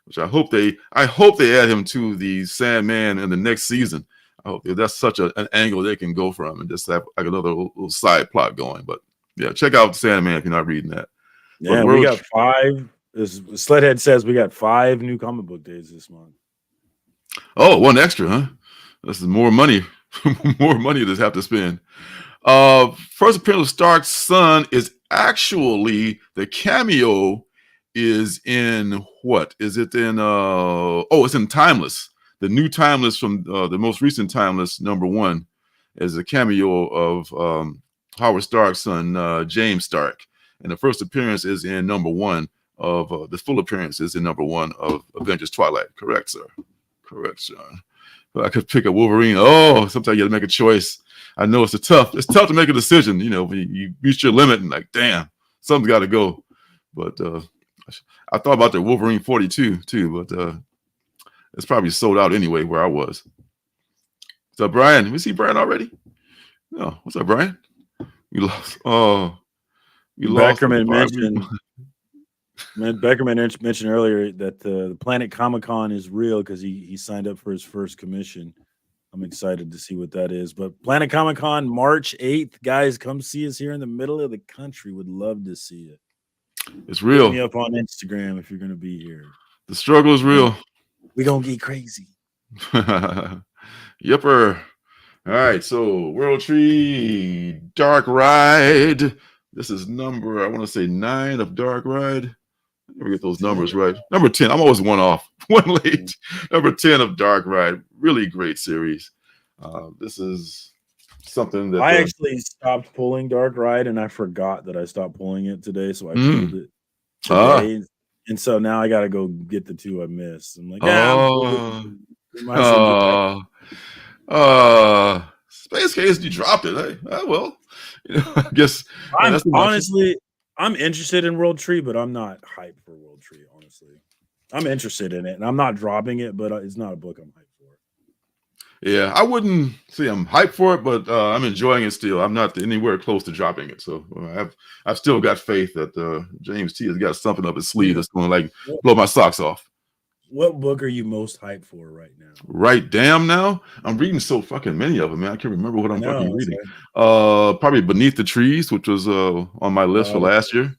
Speaker 6: which I hope they add him to the Sandman in the next season. I hope that's such an angle they can go from and just have like another little side plot going. But yeah, check out Sandman if you're not reading that.
Speaker 7: Yeah, we got 5. As Sledhead says, we got 5 new comic book days this month.
Speaker 6: Oh, one extra, huh? This is more money, more money to have to spend. First appearance of Stark's son is actually the cameo is in what? Is it in it's in Timeless. The new Timeless from the most recent Timeless #1 is a cameo of Howard Stark's son, James Stark. And the first appearance is in #1 of the full appearance is in #1 of Avengers Twilight. Correct, sir. Correct, Sean. But I could pick a Wolverine. Oh, sometimes you have to make a choice. I know it's tough to make a decision, when you reach your limit and like, damn, something's got to go. But I thought about the Wolverine 42 too, but it's probably sold out anyway where I was. What's up, Brian? We see Brian already? No. What's up, Brian? We lost. Oh, we lost.
Speaker 7: Beckerman mentioned earlier that the Planet Comic-Con is real because he signed up for his first commission. I'm excited to see what that is. But Planet Comic-Con, March 8th. Guys, come see us here in the middle of the country. Would love to see it.
Speaker 6: It's real.
Speaker 7: Hit me up on Instagram if you're going to be here.
Speaker 6: The struggle is real.
Speaker 7: We're going to get crazy.
Speaker 6: Yepper. All right, so World Tree Dark Ride. This is number, I want to say 9 of Dark Ride. Let me get those numbers right. Number 10. I'm always one off, one late. Number 10 of Dark Ride. Really great series. This is something that
Speaker 7: I actually stopped pulling Dark Ride, and I forgot that I stopped pulling it today, so I pulled it today. And so now I got to go get the 2 I missed. I'm like,
Speaker 6: Space Case, you dropped it. Hey, well, I guess.
Speaker 7: I'm interested in World Tree, but I'm not hyped for World Tree, honestly. I'm interested in it, and I'm not dropping it, but it's not a book I'm hyped for.
Speaker 6: Yeah, I wouldn't say I'm hyped for it, but I'm enjoying it still. I'm not anywhere close to dropping it. So I've still got faith that James T has got something up his sleeve that's going to like blow my socks off.
Speaker 7: What book are you most hyped for right now?
Speaker 6: Right damn now? I'm reading so fucking many of them, man. I can't remember what I'm fucking reading. Probably Beneath the Trees, which was on my list for last year.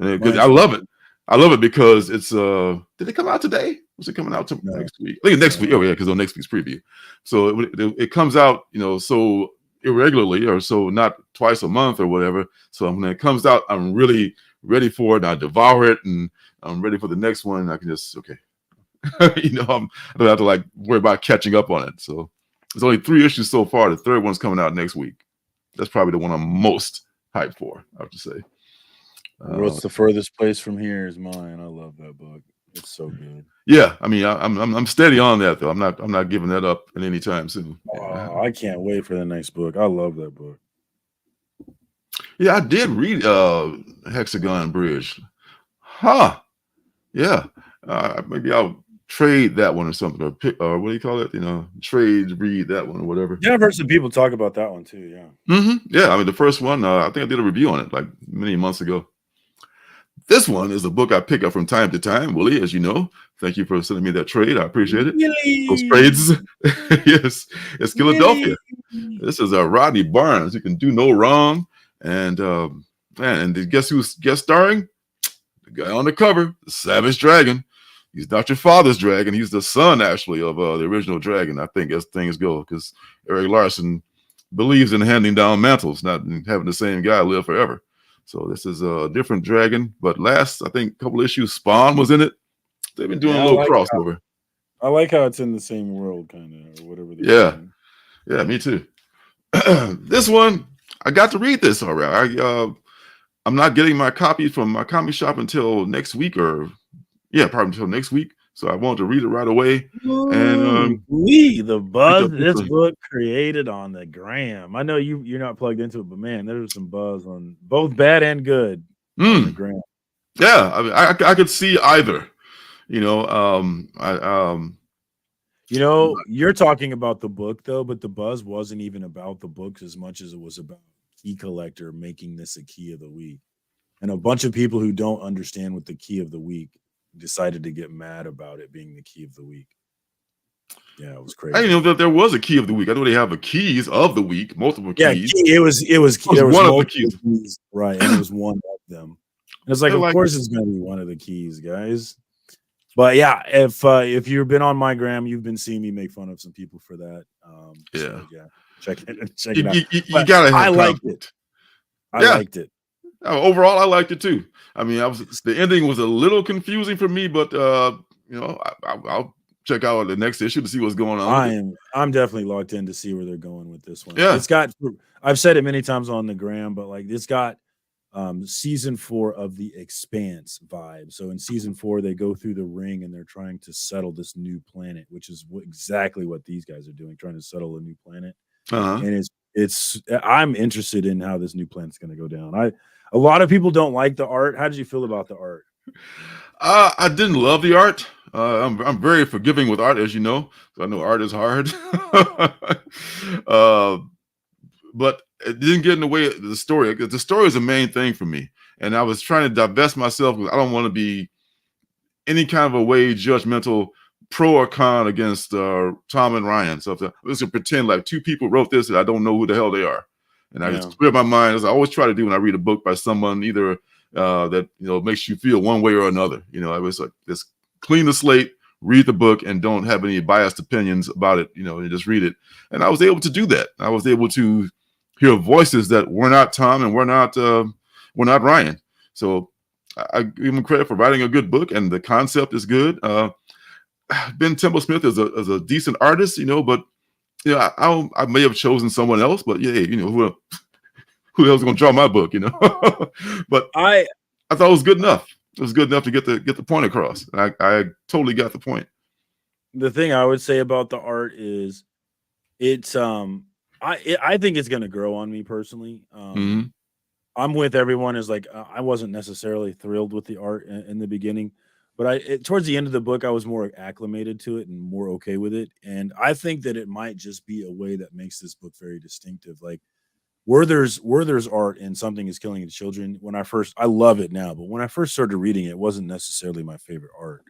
Speaker 6: I love it. I love it because it's did it come out today? Was it coming out next week? I think next week. Oh yeah, because on next week's preview. So it comes out, so irregularly or so not twice a month or whatever. So when it comes out, I'm really ready for it. And I devour it and I'm ready for the next one. I can just I don't have to like worry about catching up on it. So there's only 3 issues so far. The 3rd one's coming out next week. That's probably the one I'm most hyped for, I have to say.
Speaker 7: What's the furthest place from here is mine. I love that book. It's so good.
Speaker 6: Yeah, I mean, I'm steady on that though. I'm not giving that up at any time soon.
Speaker 7: Oh, I can't wait for the next book. I love that book.
Speaker 6: Yeah, I did read Hexagon Bridge. Huh? Yeah. Maybe I'll trade that one or something, or pick, or what do you call it? Read that one or whatever.
Speaker 7: Yeah, I've heard some people talk about that one too. Yeah.
Speaker 6: Yeah, I mean, the first one, I think I did a review on it like many months ago. This one is a book I pick up from time to time, Willie, as you know. Thank you for sending me that trade. I appreciate it. Those trades. Yes, it's Philadelphia. This is Rodney Barnes. You can do no wrong. And guess who's guest starring? The guy on the cover, the Savage Dragon. He's not your father's dragon. He's the son, actually, of the original dragon. I think as things go, because Eric Larson believes in handing down mantles, not having the same guy live forever. So this is a different dragon. But last, I think, couple issues, Spawn was in it. They've been doing a little crossover.
Speaker 7: I like how it's in the same world, kind of, or whatever.
Speaker 6: Yeah, me too. This one, I got to read this already. I'm not getting my copy from my comic shop until next week, or probably until next week. So I wanted to read it right away. And
Speaker 7: the buzz this book created on the gram. I know you're not plugged into it, but man, there was some buzz on both bad and good on the gram.
Speaker 6: Yeah, I mean, I could see either.
Speaker 7: You're talking about the book though, but the buzz wasn't even about the books as much as it was about Key Collector making this a key of the week. And a bunch of people who don't understand what the key of the week decided to get mad about it being the key of the week. Yeah, it was crazy.
Speaker 6: I didn't know that there was a key of the week. I know they have a keys of the week, multiple keys.
Speaker 7: Yeah, it was there was
Speaker 6: one of the keys.
Speaker 7: Right, and it was one of them. And it's like, of course it's gonna be one of the keys, guys. But yeah, if you've been on my gram, you've been seeing me make fun of some people for that. Check it out.
Speaker 6: You gotta have
Speaker 7: I liked it. I liked it.
Speaker 6: Overall, I liked it too. I mean, the ending was a little confusing for me, but I'll check out the next issue to see what's going on.
Speaker 7: I'm definitely locked in to see where they're going with this one.
Speaker 6: Yeah,
Speaker 7: it's got. I've said it many times on the gram, but like it's got season 4 of the Expanse vibe. So in season 4, they go through the ring and they're trying to settle this new planet, which is exactly what these guys are doing, trying to settle a new planet. And I'm interested in how this new planet's going to go down. A lot of people don't like the art. How did you feel about the art?
Speaker 6: I didn't love the art. I'm very forgiving with art, as you know. So I know art is hard. But it didn't get in the way of the story. The story is the main thing for me. And I was trying to divest myself because I don't want to be any kind of a way judgmental, pro or con against Tom and Ryan. So I was going to pretend like two people wrote this and I don't know who the hell they are. And I just clear my mind, as I always try to do when I read a book by someone, either that makes you feel one way or another. I was like, just clean the slate, read the book, and don't have any biased opinions about it. And just read it. And I was able to do that. I was able to hear voices that were not Tom and were not Ryan. So I give him credit for writing a good book, and the concept is good. Ben Temple-Smith is a decent artist, but I may have chosen someone else, but who the hell's going to draw my book, But I thought it was good enough. It was good enough to get the point across. And I totally got the point.
Speaker 7: The thing I would say about the art is it's I think it's going to grow on me personally. I'm with everyone is like, I wasn't necessarily thrilled with the art in the beginning, but towards the end of the book, I was more acclimated to it and more okay with it. And I think that it might just be a way that makes this book very distinctive. Like where there's art and Something is Killing the Children. I love it now, but when I first started reading it, it wasn't necessarily my favorite art.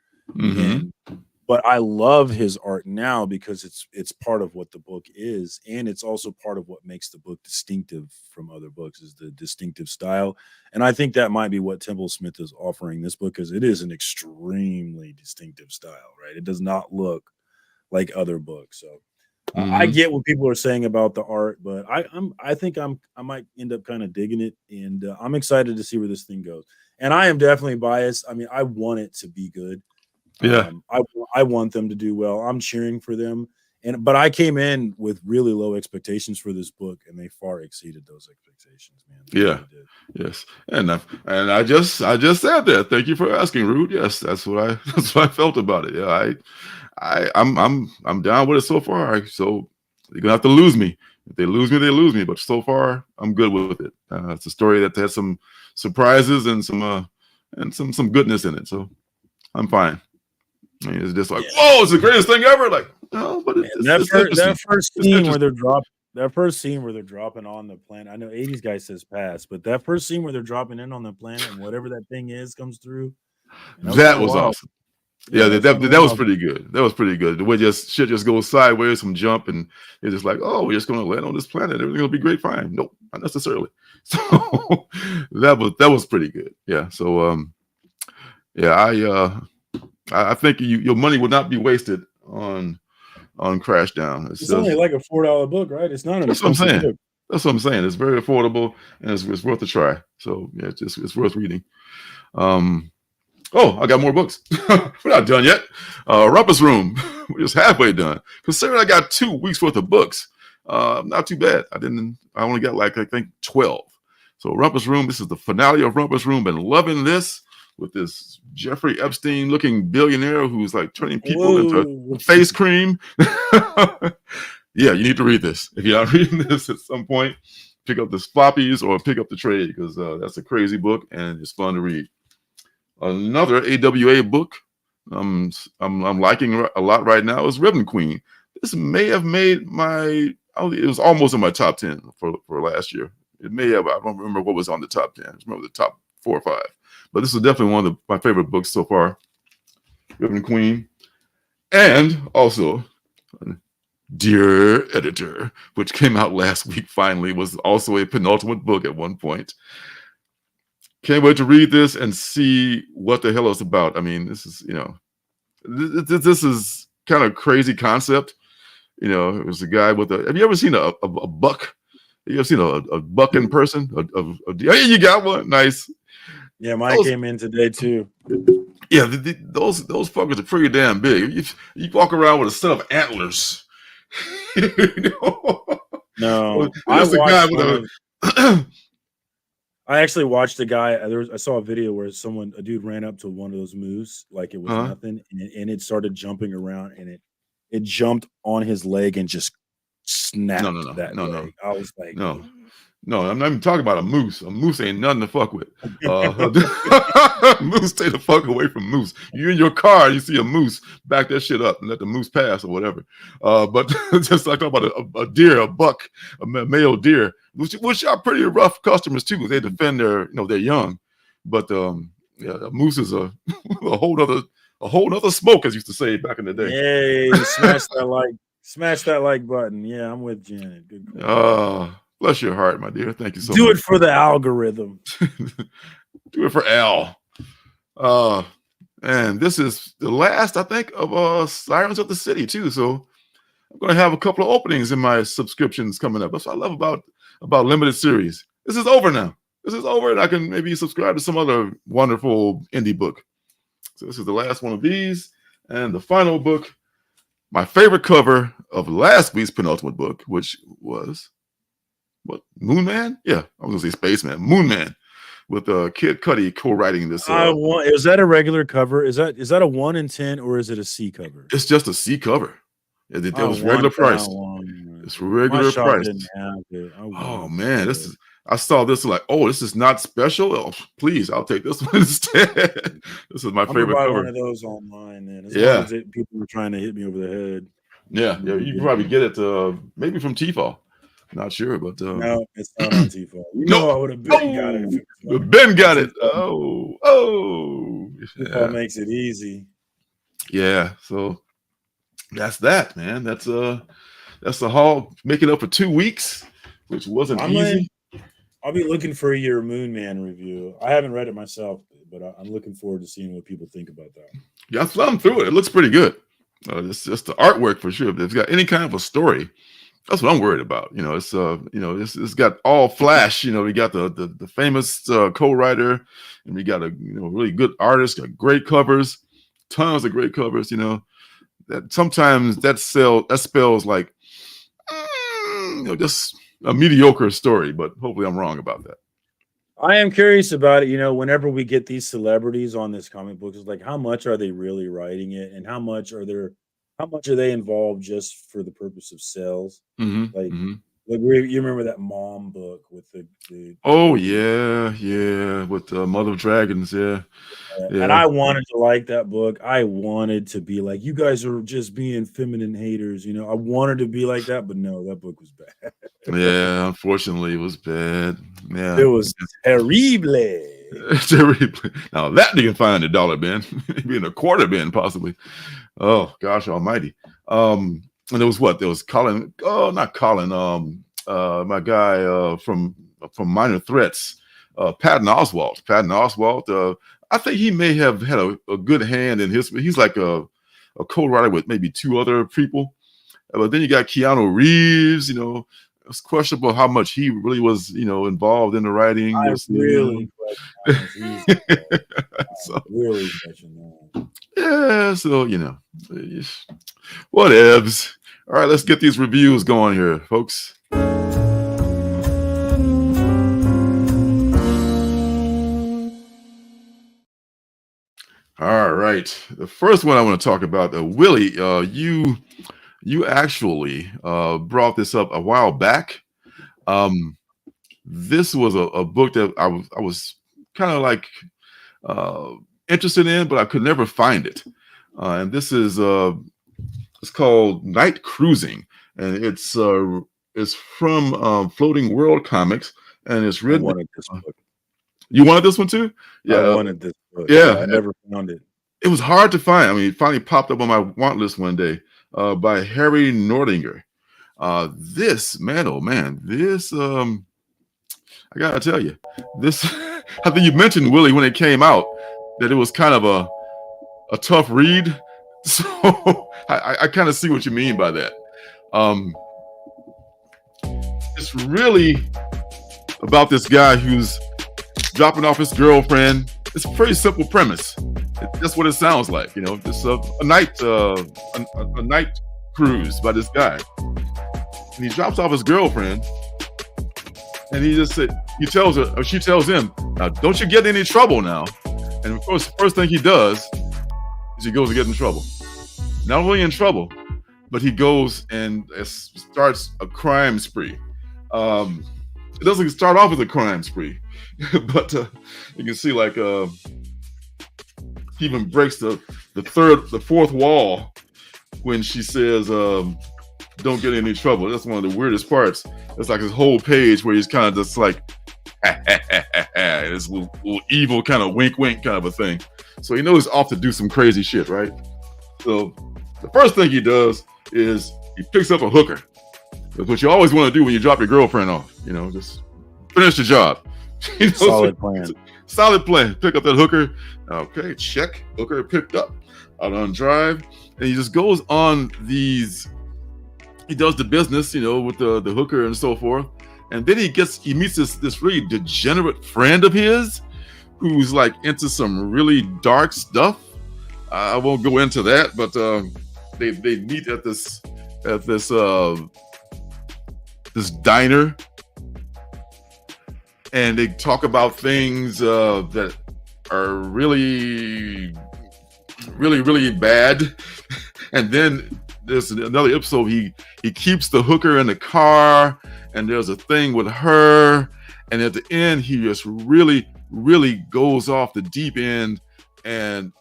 Speaker 7: But I love his art now because it's part of what the book is, and it's also part of what makes the book distinctive from other books is the distinctive style. And I think that might be what Temple-Smith is offering this book, because it is an extremely distinctive style, right? It does not look like other books. So I get what people are saying about the art, but I think I might end up kind of digging it, and I'm excited to see where this thing goes. And I am definitely biased. I mean, I want it to be good.
Speaker 6: Yeah,
Speaker 7: I want them to do well. I'm cheering for them, but I came in with really low expectations for this book, and they far exceeded those expectations, man.
Speaker 6: Yeah, really yes, and I just said that. Thank you for asking, Rude. Yes, that's what I felt about it. Yeah, I'm down with it so far. So you're gonna have to lose me. If they lose me, they lose me. But so far, I'm good with it. It's a story that has some surprises and some goodness in it. So I'm fine. I mean, it's just like, whoa, it's the greatest thing ever. Like, no, but
Speaker 7: that first scene where they're dropping on the planet. I know 80s guy says pass, but that first scene where they're dropping in on the planet and whatever that thing is comes through.
Speaker 6: That was awesome. Yeah, that was pretty good. That was pretty good. The way shit just goes sideways, some jump, and it's just like, oh, we're just gonna land on this planet. Everything's gonna be great, fine. Nope, not necessarily. So that was pretty good. Yeah. So I think your money would not be wasted on Crashdown.
Speaker 7: It's only like a $4 book, right? It's not an expensive book.
Speaker 6: That's what I'm saying. It's very affordable and it's worth a try. So yeah, it's worth reading. I got more books. We're not done yet. Rumpus Room. We're just halfway done. Considering I got 2 weeks worth of books, Not too bad. I only got like, I think 12. So Rumpus Room, this is the finale of Rumpus Room. Been loving this with this Jeffrey Epstein looking billionaire who's like turning people into face cream. Yeah, you need to read this. If you're not reading this at some point, pick up the floppies or pick up the trade, because that's a crazy book and it's fun to read. Another AWA book I'm liking a lot right now is Ribbon Queen. This may have made it was almost in my top 10 for last year. It may have, I don't remember what was on the top 10. I just remember the top 4 or 5. But this is definitely one of my favorite books so far, Ribbon Queen. And also, Dear Editor, which came out last week finally, was also a penultimate book at one point. Can't wait to read this and see what the hell it's about. I mean, this is, this is kind of crazy concept. It was a guy with have you ever seen a buck? Have you ever seen a buck in person? Oh, you got one. Nice.
Speaker 7: Yeah, mine came in today too.
Speaker 6: Yeah, those fuckers are pretty damn big. You walk around with a set of antlers.
Speaker 7: No, I actually watched a guy. I saw a video where a dude ran up to one of those moose like it was nothing, and it started jumping around, and it jumped on his leg and just snapped. No. I was like,
Speaker 6: no, I'm not even talking about a moose. A moose ain't nothing to fuck with. Moose, stay the fuck away from moose. You're in your car, you see a moose, back that shit up and let the moose pass or whatever. But just like talking about a deer, a buck, a male deer, which are pretty rough customers too. They defend their young. But a moose is a whole other smoke, as used to say back in the day.
Speaker 7: Yay! Smash that like button. Yeah, I'm with Janet. Good.
Speaker 6: Bless your heart, my dear. Thank you so much.
Speaker 7: Do it for the algorithm.
Speaker 6: Do it for Al. And this is the last, I think, of Sirens of the City too. So I'm going to have a couple of openings in my subscriptions coming up. That's what I love about limited series. This is over now. This is over, and I can maybe subscribe to some other wonderful indie book. So this is the last one of these, and the final book, my favorite cover of last week's penultimate book, which was what? Moon Man? Yeah, I was gonna say Spaceman. Moon Man, with Kid Cudi co-writing this.
Speaker 7: Is that a regular cover? Is that a 1 in 10 or is it a C cover?
Speaker 6: It's just a C cover. It was regular price. It's regular price. Oh man, I saw this like, this is not special. Oh, please, I'll take this one instead. This is my favorite cover.
Speaker 7: One of those online, then. As long as people were trying to hit me over the head.
Speaker 6: Yeah, you can probably get it maybe from Tefal. Not sure, but
Speaker 7: no, it's not on Tefal. I would have got it.
Speaker 6: Ben got it.
Speaker 7: Tefal makes it easy.
Speaker 6: Yeah, so that's that, man. That's the haul. Make it up for 2 weeks, which wasn't easy.
Speaker 7: I'll be looking for your Moon Man review. I haven't read it myself, but I'm looking forward to seeing what people think about that.
Speaker 6: Yeah, I thumbed through it. It looks pretty good. It's just the artwork for sure. If it's got any kind of a story, that's what I'm worried about. It's got all flash. We got the famous co-writer, and we got a really good artist. Got great covers, tons of great covers. That sometimes that spells like just a mediocre story, but hopefully I'm wrong about that.
Speaker 7: I am curious about it. Whenever we get these celebrities on this comic book, it's like, how much are they really writing it, and how much are they involved just for the purpose of sales? Like you remember that Mom book with the
Speaker 6: with Mother of Dragons, yeah.
Speaker 7: And I wanted to like that book. I wanted to be like, you guys are just being feminine haters. I wanted to be like that, but no, that book was bad.
Speaker 6: Yeah, unfortunately, it was bad. Yeah,
Speaker 7: it was terrible.
Speaker 6: Terrible. Now that you can find in $1 bin, maybe in a quarter bin, possibly. Oh gosh, almighty. And there was Colin. Oh, not Colin. My guy from Minor Threats, Patton Oswalt. I think he may have had a good hand in his. He's like a co-writer with maybe 2 other people. But then you got Keanu Reeves. It's questionable how much he really was, involved in the writing.
Speaker 7: Yeah,
Speaker 6: so whatevs. All right, let's get these reviews going here, folks. All right, the first one I want to talk about, Willie. You actually brought this up a while back. This was a book that I was kind of like interested in, but I could never find it. And this is it's called Night Cruising, and it's from Floating World Comics, and it's written.
Speaker 7: I wanted this book.
Speaker 6: You wanted this one too?
Speaker 7: Yeah, I wanted this book.
Speaker 6: Yeah,
Speaker 7: I never found it.
Speaker 6: It was hard to find. I mean, it finally popped up on my want list one day by Harry Nordinger. This, man, oh man, this, I gotta tell you, this, I think you mentioned, Willie, when it came out, that it was kind of a tough read. So I kind of see what you mean by that. It's really about this guy who's dropping off his girlfriend. It's a pretty simple premise. That's what it sounds like, you know. Just a night cruise by this guy, and he drops off his girlfriend, and he just said, he tells her, or she tells him, "Now, don't you get in any trouble now." And of course, the first thing he does is he goes to get in trouble. Not only in trouble, but he goes and starts a crime spree. It doesn't start off with a crime spree, but you can see like he even breaks the fourth wall when she says, "Don't get in any trouble." That's one of the weirdest parts. It's like his whole page where he's kind of just like, this little evil kind of wink kind of a thing. So he knows he's off to do some crazy shit, right? So the first thing he does is he picks up a hooker. That's what you always want to do when you drop your girlfriend off. You know, just finish the job. You know,
Speaker 7: solid plan.
Speaker 6: Solid plan. Pick up that hooker. Okay, check. Hooker picked up. Out on drive. And he just goes on these. He does the business, you know, with the hooker and so forth. And then he meets this really degenerate friend of his who's like into some really dark stuff. I won't go into that, but they meet at this diner, and they talk about things that are really bad. And then there's another episode. He keeps the hooker in the car, and there's a thing with her, and at the end he just really goes off the deep end. And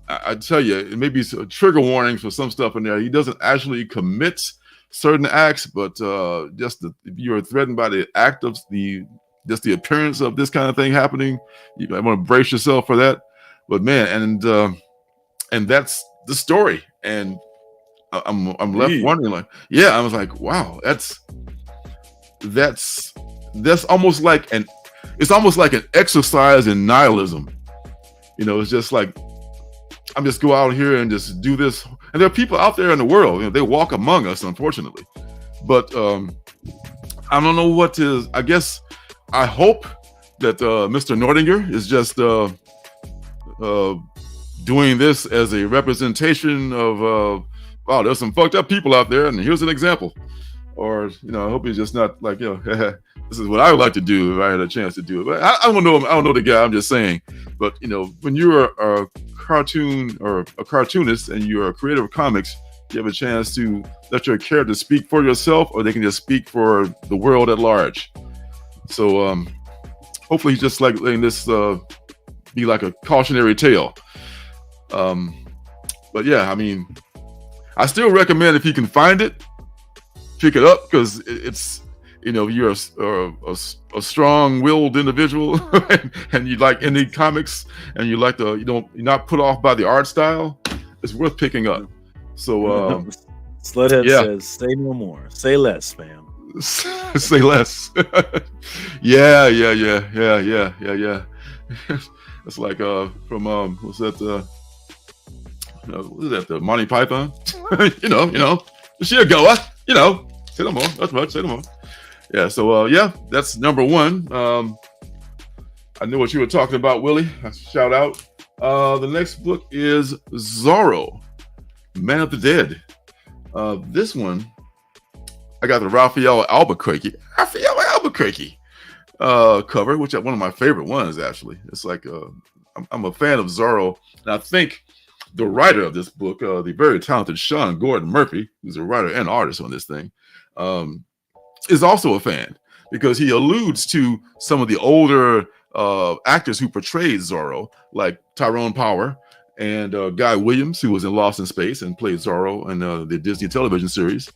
Speaker 6: I tell you, it may be a trigger warning for some stuff in there. He doesn't actually commit certain acts, but just if you are threatened by the act of the appearance of this kind of thing happening, you want to brace yourself for that. But man, and that's the story. And I'm left wondering, like, yeah, I was like, wow, that's almost like it's almost like an exercise in nihilism. You know, it's just like, I'm just go out here and just do this. And there are people out there in the world, you know, they walk among us, unfortunately. But I don't know what is. I guess I hope that Mr. Nordinger is just doing this as a representation of wow, there's some fucked up people out there, and here's an example. Or, you know, I hope he's just not like, you know, this is what I would like to do if I had a chance to do it. But I don't know him. I don't know the guy. I'm just saying. But, you know, when you're a cartoon or a cartoonist and you're a creator of comics, you have a chance to let your character speak for yourself, or they can just speak for the world at large. So hopefully he's just like letting this be like a cautionary tale. But yeah, I mean, I still recommend, if you can find it, pick it up, because it's, you know, you're a strong-willed individual and you like indie comics, and you like you're not put off by the art style. It's worth picking up. So
Speaker 7: Sluthead says, "Say no more, say less, fam."
Speaker 6: Say less. yeah. It's like from what's that? What is that? The Monty Python? you know, she'll go. You know, say no more. That's much. Say no more. Yeah. So yeah, that's number one. I knew what you were talking about, Willie. Shout out. The next book is Zorro, Man of the Dead. This one, I got the Raphael Albuquerque cover, which is one of my favorite ones, actually. It's like, I'm a fan of Zorro, and I think the writer of this book, the very talented Sean Gordon Murphy, who's a writer and artist on this thing, is also a fan, because he alludes to some of the older actors who portrayed Zorro, like Tyrone Power and Guy Williams, who was in Lost in Space and played Zorro in the Disney television series.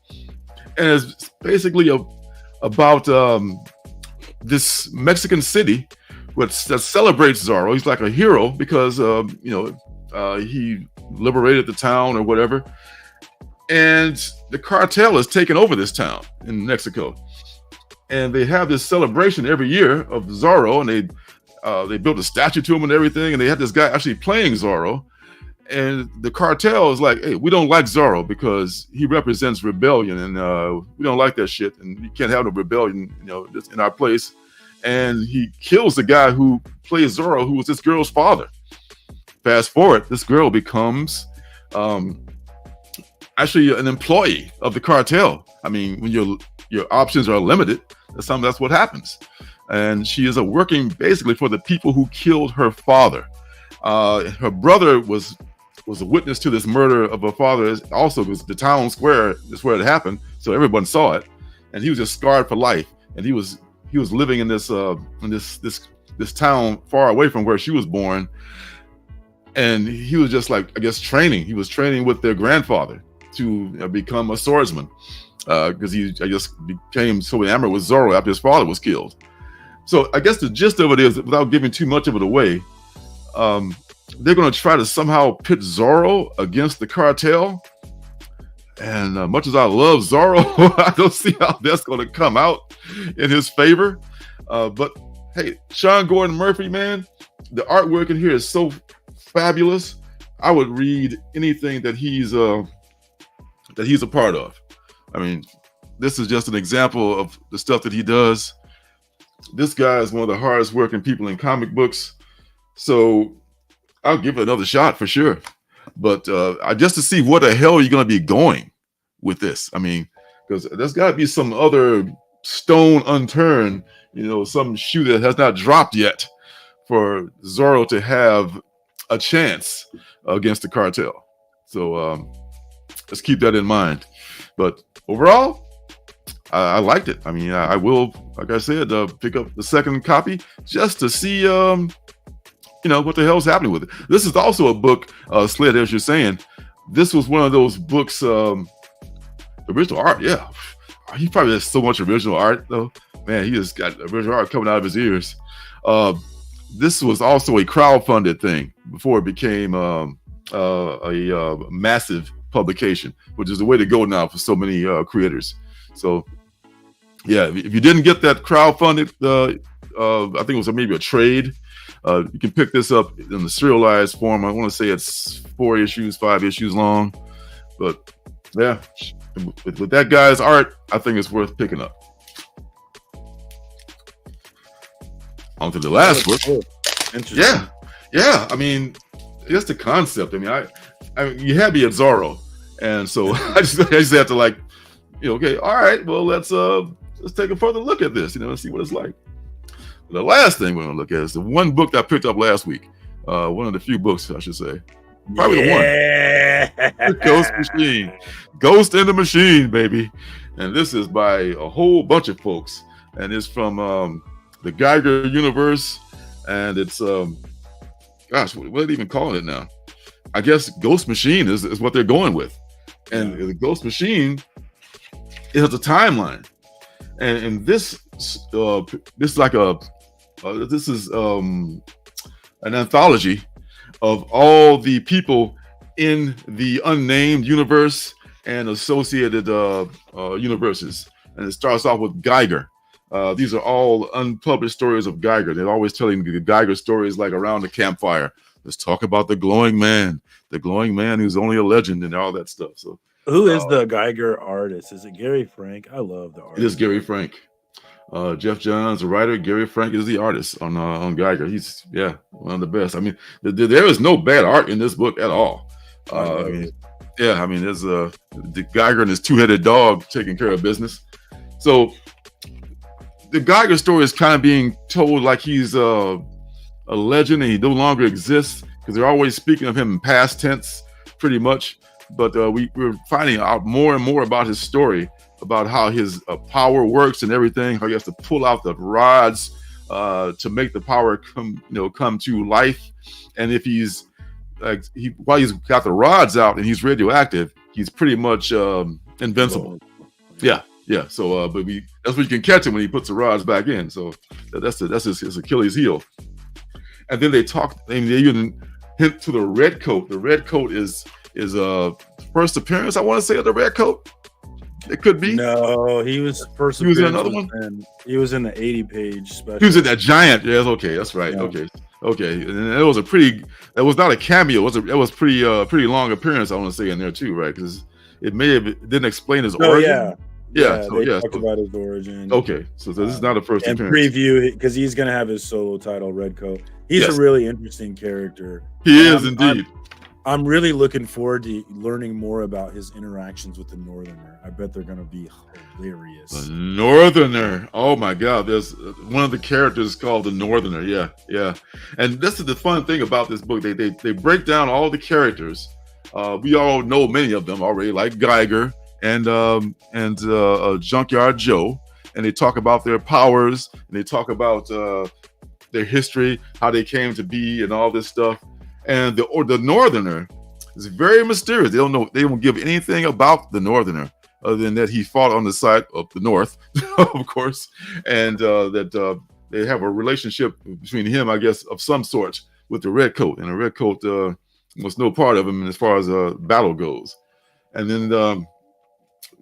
Speaker 6: And it's basically about this Mexican city that celebrates Zorro. He's like a hero because he liberated the town or whatever. And the cartel has taken over this town in Mexico. And they have this celebration every year of Zorro, and they built a statue to him and everything. And they had this guy actually playing Zorro. And the cartel is like, hey, we don't like Zorro because he represents rebellion, and we don't like that shit, and you can't have no rebellion, just in our place. And he kills the guy who plays Zorro, who was this girl's father. Fast forward, this girl becomes actually an employee of the cartel. I mean, when your options are limited, that's what happens. And she is working basically for the people who killed her father. Her brother was a witness to this murder of her father. Also, it was the town square is where it happened, so everyone saw it, and he was just scarred for life. And he was living in this town far away from where she was born, and he was just like, I guess, training. He was training with their grandfather to become a swordsman, because he became so enamored with Zorro after his father was killed. So I guess the gist of it is, without giving too much of it away, they're going to try to somehow pit Zorro against the cartel. And much as I love Zorro, I don't see how that's going to come out in his favor. But hey, Sean Gordon Murphy, man, the artwork in here is so fabulous. I would read anything that he's a part of. I mean, this is just an example of the stuff that he does. This guy is one of the hardest working people in comic books. So I'll give it another shot for sure. But just to see what the hell you're going to be going with this. I mean, because there's got to be some other stone unturned, some shoe that has not dropped yet for Zorro to have a chance against the cartel. So let's keep that in mind. But overall, I liked it. I mean, I will, like I said, pick up the second copy just to see what the hell's happening with it. This is also a book, Sled, as you're saying. This was one of those books, original art. Yeah, he probably has so much original art, though. Man, he just got original art coming out of his ears. This was also a crowdfunded thing before it became a massive publication, which is the way to go now for so many creators. So, yeah, if you didn't get that crowdfunded, I think it was maybe a trade. You can pick this up in the serialized form. I want to say it's 5 issues long. But yeah, with that guy's art, I think it's worth picking up. On to the last book.
Speaker 7: Interesting.
Speaker 6: Yeah. I mean, just the concept. I mean, you had me at Zorro, and so I just have to okay, all right. Well, let's take a further look at this, and see what it's like. The last thing we're going to look at is the one book that I picked up last week. One of the few books, I should say. Probably the one. Ghost Machine. Ghost in the Machine, baby. And this is by a whole bunch of folks. And it's from the Geiger universe. And it's, what are they even calling it now? I guess Ghost Machine is what they're going with. And the Ghost Machine has a timeline. And this is like this is an anthology of all the people in the unnamed universe and associated universes. And it starts off with Geiger. These are all unpublished stories of Geiger. They're always telling the Geiger stories like around the campfire. Let's talk about the glowing man who's only a legend and all that stuff. So,
Speaker 7: who is the Geiger artist? Is it Gary Frank? I love the artist.
Speaker 6: It is Gary Frank. Jeff Johns, the writer. Gary Frank is the artist on Geiger. He's one of the best. I mean, there is no bad art in this book at all. Yeah, I mean, there's the Geiger and his two-headed dog taking care of business. So the Geiger story is kind of being told like he's a legend and he no longer exists, because they're always speaking of him in past tense, pretty much. But we're finding out more and more about his story, about how his power works and everything, how he has to pull out the rods to make the power come to life. And if he's while he's got the rods out and he's radioactive, he's pretty much invincible. Yeah. So, but that's what you can catch him when he puts the rods back in. So that's his Achilles heel. And then they even hint to the red coat. The red coat is first appearance, I want to say, of the red coat. It could be.
Speaker 7: No, he was first.
Speaker 6: He was in another one.
Speaker 7: He was in the 80-page special.
Speaker 6: He was in that giant. Yes, okay, that's right. Yeah. Okay. And it was that was not a cameo. It was pretty long appearance, I want to say, in there too, right? Because it didn't explain his origin. Yeah. They talked about his origin. Okay, so this is not a first
Speaker 7: and
Speaker 6: appearance.
Speaker 7: Preview, because he's going to have his solo title, Red Coat. He's a really interesting character.
Speaker 6: He is indeed.
Speaker 7: I'm really looking forward to learning more about his interactions with the Northerner. I bet they're going to be hilarious.
Speaker 6: The Northerner. Oh my God. There's one of the characters called the Northerner. Yeah. And this is the fun thing about this book. They break down all the characters. We all know many of them already, like Geiger and Junkyard Joe. And they talk about their powers, and they talk about their history, how they came to be, and all this stuff. And the Northerner is very mysterious. They don't give anything about the Northerner other than that he fought on the side of the North, of course, and that they have a relationship between him, I guess, of some sort with the Red Coat, and the Red Coat was no part of him as far as battle goes. And then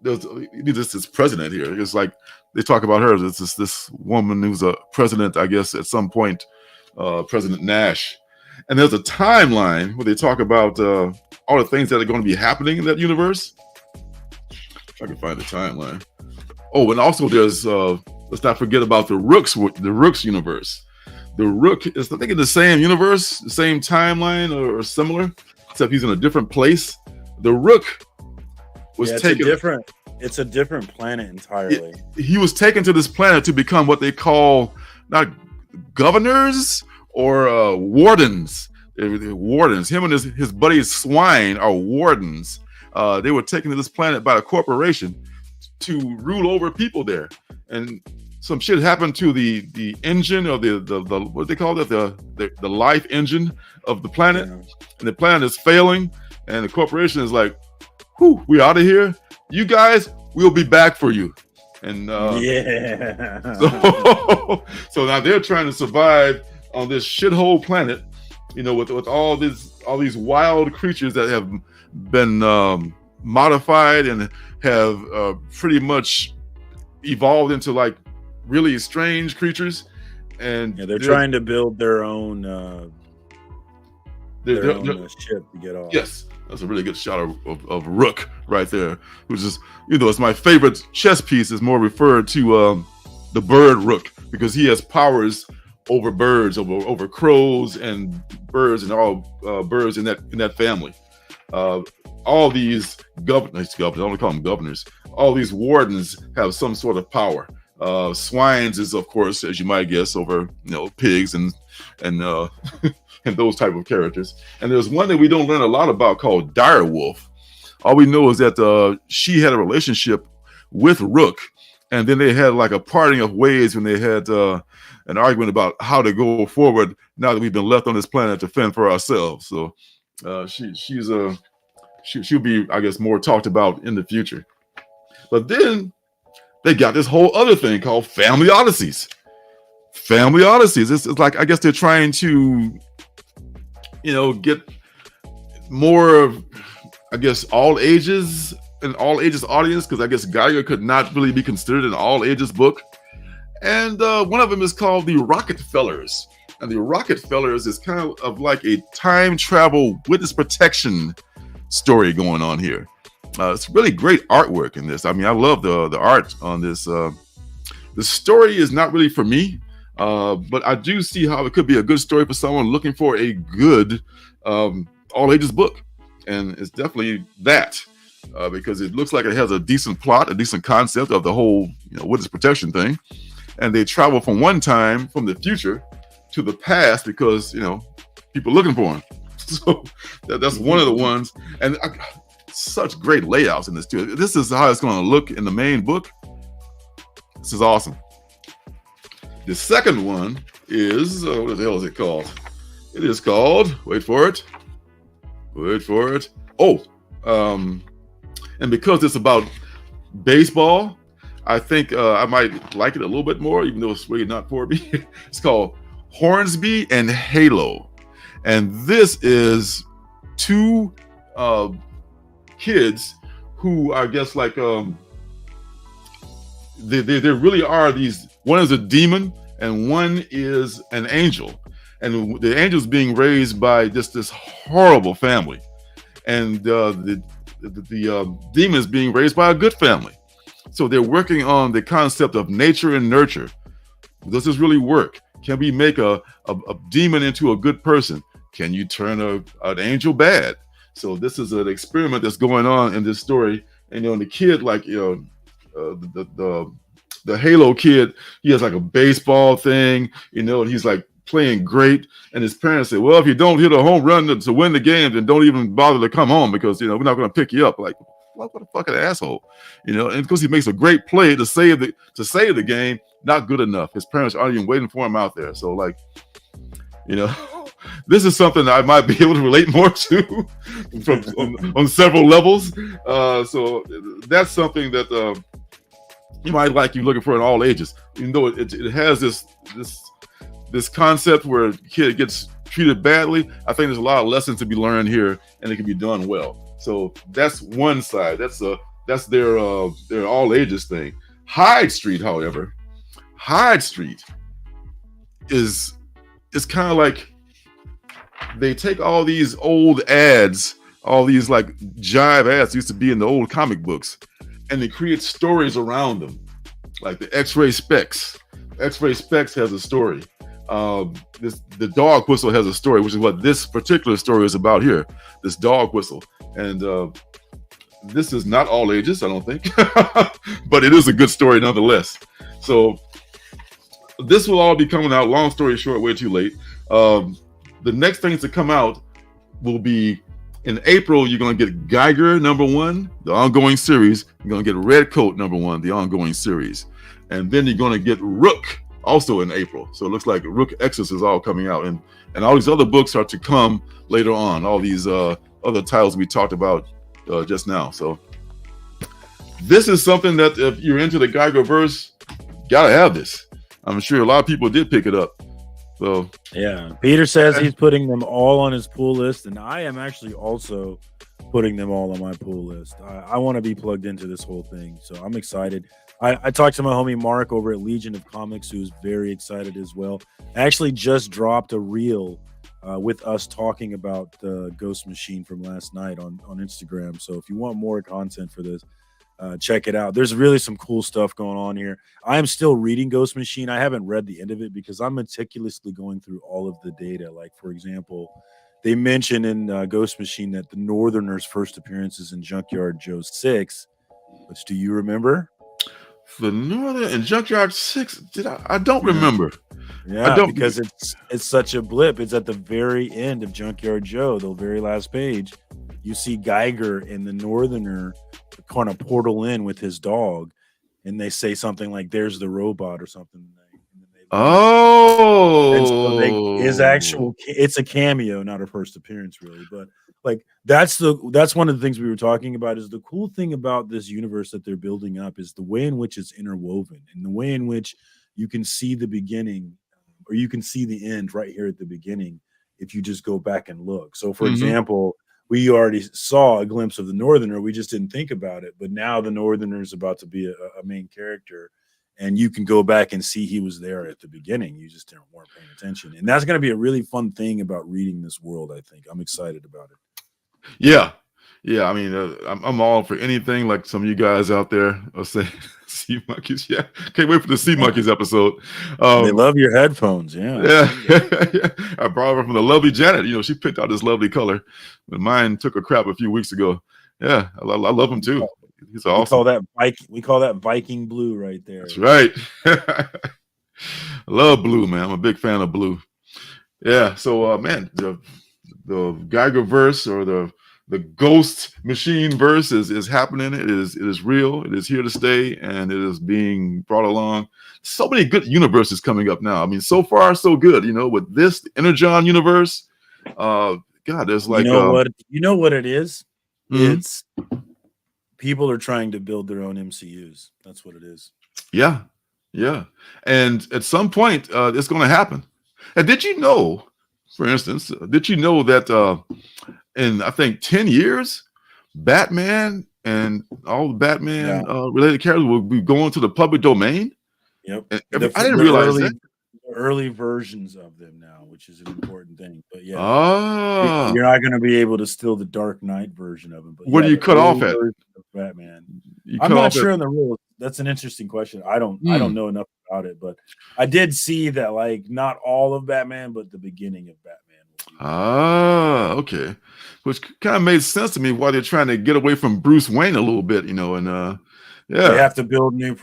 Speaker 6: there's this president here. It's like they talk about her. It's this woman who's a president, I guess, at some point, President Nash. And there's a timeline where they talk about all the things that are going to be happening in that universe. If I can find the timeline. Oh, and also there's let's not forget about the Rook's universe. The Rook is, I think, in the same universe, the same timeline or similar, except he's in a different place. The Rook was taken.
Speaker 7: It's a different planet entirely.
Speaker 6: He was taken to this planet to become what they call not governors or wardens. They're wardens. Him and his buddy Swine are wardens. They were taken to this planet by a corporation to rule over people there. And some shit happened to the engine, or the what they call it, the life engine of the planet. Yeah. And the planet is failing, and the corporation is like, "Whew, we out of here. You guys, we'll be back for you." And so now they're trying to survive on this shithole planet, with all these wild creatures that have been modified and have pretty much evolved into like really strange creatures. And
Speaker 7: they're trying to build their own ship to get off.
Speaker 6: Yes, that's a really good shot of Rook right there, which is, it's my favorite chess piece. Is more referred to the bird Rook, because he has powers over birds, over crows and birds, and all birds in that family. All these governors, I don't call them governors. All these wardens have some sort of power. Swines is, of course, as you might guess, over pigs and and those type of characters. And there's one that we don't learn a lot about called Direwolf. All we know is that she had a relationship with Rook, and then they had like a parting of ways when they had an argument about how to go forward now that we've been left on this planet to fend for ourselves. So she'll be, I guess, more talked about in the future. But then they got this whole other thing called Family Odysseys. Family Odysseys. It's like, I guess they're trying to, get more of, I guess, all ages, an all ages audience, because I guess Geiger could not really be considered an all ages book. And one of them is called The Rockefellers. And The Rockefellers is kind of like a time travel witness protection story going on here. It's really great artwork in this. I mean, I love the art on this. The story is not really for me, but I do see how it could be a good story for someone looking for a good all ages book. and it's definitely that because it looks like it has a decent plot, a decent concept of the whole, witness protection thing, and they travel from one time from the future to the past because people are looking for them. So that's one of the ones, and such great layouts in this too. This is how it's going to look in the main book. This is awesome. The second one is what the hell is it called? It is called, wait for it. And because it's about baseball, I think I might like it a little bit more, even though it's really not for me. It's called Hornsby and Halo. And this is two kids who I guess like they really are these. One is a demon and one is an angel, and the angel's being raised by just this horrible family, and the demon is being raised by a good family. So they're working on the concept of nature and nurture. Does this really work? Can we make a demon into a good person? Can you turn an angel bad? So this is an experiment that's going on in this story. And the kid, like the Halo kid, he has like a baseball thing, and he's like playing great. And his parents say, well, if you don't hit a home run to win the game, then don't even bother to come home because we're not going to pick you up. Like, what a fucking asshole, And because he makes a great play to save the game, not good enough. His parents aren't even waiting for him out there. So like, this is something that I might be able to relate more to on several levels. So that's something that you might like. You're looking for in all ages, even though it has this concept where a kid gets treated badly. I think there's a lot of lessons to be learned here, and it can be done well. So that's one side. That's their all ages thing. Hyde Street, however, is kind of like they take all these old ads, all these like jive ads used to be in the old comic books, and they create stories around them, like the X-ray Specs. X-ray Specs has a story. The dog whistle has a story, which is what this particular story is about here. This dog whistle, and this is not all ages, I don't think, but it is a good story nonetheless. So this will all be coming out. Long story short, way too late. The next things to come out will be in April. You're going to get Geiger #1, the ongoing series. You're going to get Red Coat #1, the ongoing series. And then you're going to get Rook also in April. So it looks like Rook Exodus is all coming out. And all these other books are to come later on. All these other titles we talked about just now. So this is something that if you're into the Geiger verse, got to have this. I'm sure a lot of people did pick it up. So
Speaker 7: yeah, Peter says he's putting them all on his pull list, and I am actually also putting them all on my pull list. I want to be plugged into this whole thing, so I'm excited. I talked to my homie Mark over at Legion of Comics, who's very excited as well. I actually just dropped a reel with us talking about the Ghost Machine from last night on Instagram. So if you want more content for this, check it out. There's really some cool stuff going on here. I am still reading Ghost Machine. I haven't read the end of it because I'm meticulously going through all of the data. Like, for example, they mention in Ghost Machine that the Northerners' first appearance is in Junkyard Joe 6. Which do you remember?
Speaker 6: The Northern and Junkyard 6. I don't remember.
Speaker 7: Yeah,
Speaker 6: I don't,
Speaker 7: because it's such a blip. It's at the very end of Junkyard Joe, the very last page. You see Geiger and the Northerner kind of portal in with his dog, and they say something like, "There's the robot" or something. It's a cameo, not a first appearance, really. But like that's one of the things we were talking about. Is the cool thing about this universe that they're building up is the way in which it's interwoven, and the way in which you can see the beginning, or you can see the end right here at the beginning if you just go back and look. So, for example, we already saw a glimpse of the Northerner. We just didn't think about it. But now the Northerner is about to be a main character. And you can go back and see he was there at the beginning. You just weren't paying attention. And that's going to be a really fun thing about reading this world, I think. I'm excited about it.
Speaker 6: Yeah. Yeah, I mean, I'm all for anything like some of you guys out there are saying. Sea monkeys, yeah. Can't wait for the sea monkeys episode.
Speaker 7: They love your headphones, yeah.
Speaker 6: Yeah, yeah. I borrowed them from the lovely Janet. You know, she picked out this lovely color, but mine took a crap a few weeks ago. Yeah, I love them too. He's awesome.
Speaker 7: We call that Viking blue right there.
Speaker 6: That's right. I love blue, man. I'm a big fan of blue. Yeah. So, man, the Geiger verse or the ghost machine verse is happening. It is real. It is here to stay, and it is being brought along. So many good universes coming up now. I mean, so far so good. You know, with this the Energon universe. God, there's like
Speaker 7: you know what it is.
Speaker 6: Mhm.
Speaker 7: It's people are trying to build their own MCUs. That's what it is.
Speaker 6: Yeah, yeah. And at some point, it's going to happen. And did you know, for instance, that in I think 10 years, Batman and all the Batman related characters will be going to the public domain?
Speaker 7: Yep.
Speaker 6: I didn't realize that.
Speaker 7: Early versions of them now, which is an important thing. But yeah,
Speaker 6: Oh,
Speaker 7: you're not going to be able to steal the Dark Knight version of him. But
Speaker 6: where do you cut off at?
Speaker 7: Batman.
Speaker 6: You
Speaker 7: I'm
Speaker 6: cut
Speaker 7: not
Speaker 6: off
Speaker 7: sure
Speaker 6: at-
Speaker 7: on the rules. That's an interesting question. I don't know enough about it, but I did see that like not all of Batman, but the beginning of Batman.
Speaker 6: Ah, okay. Which kind of made sense to me why they're trying to get away from Bruce Wayne a little bit, you know, and yeah.
Speaker 7: They have to build new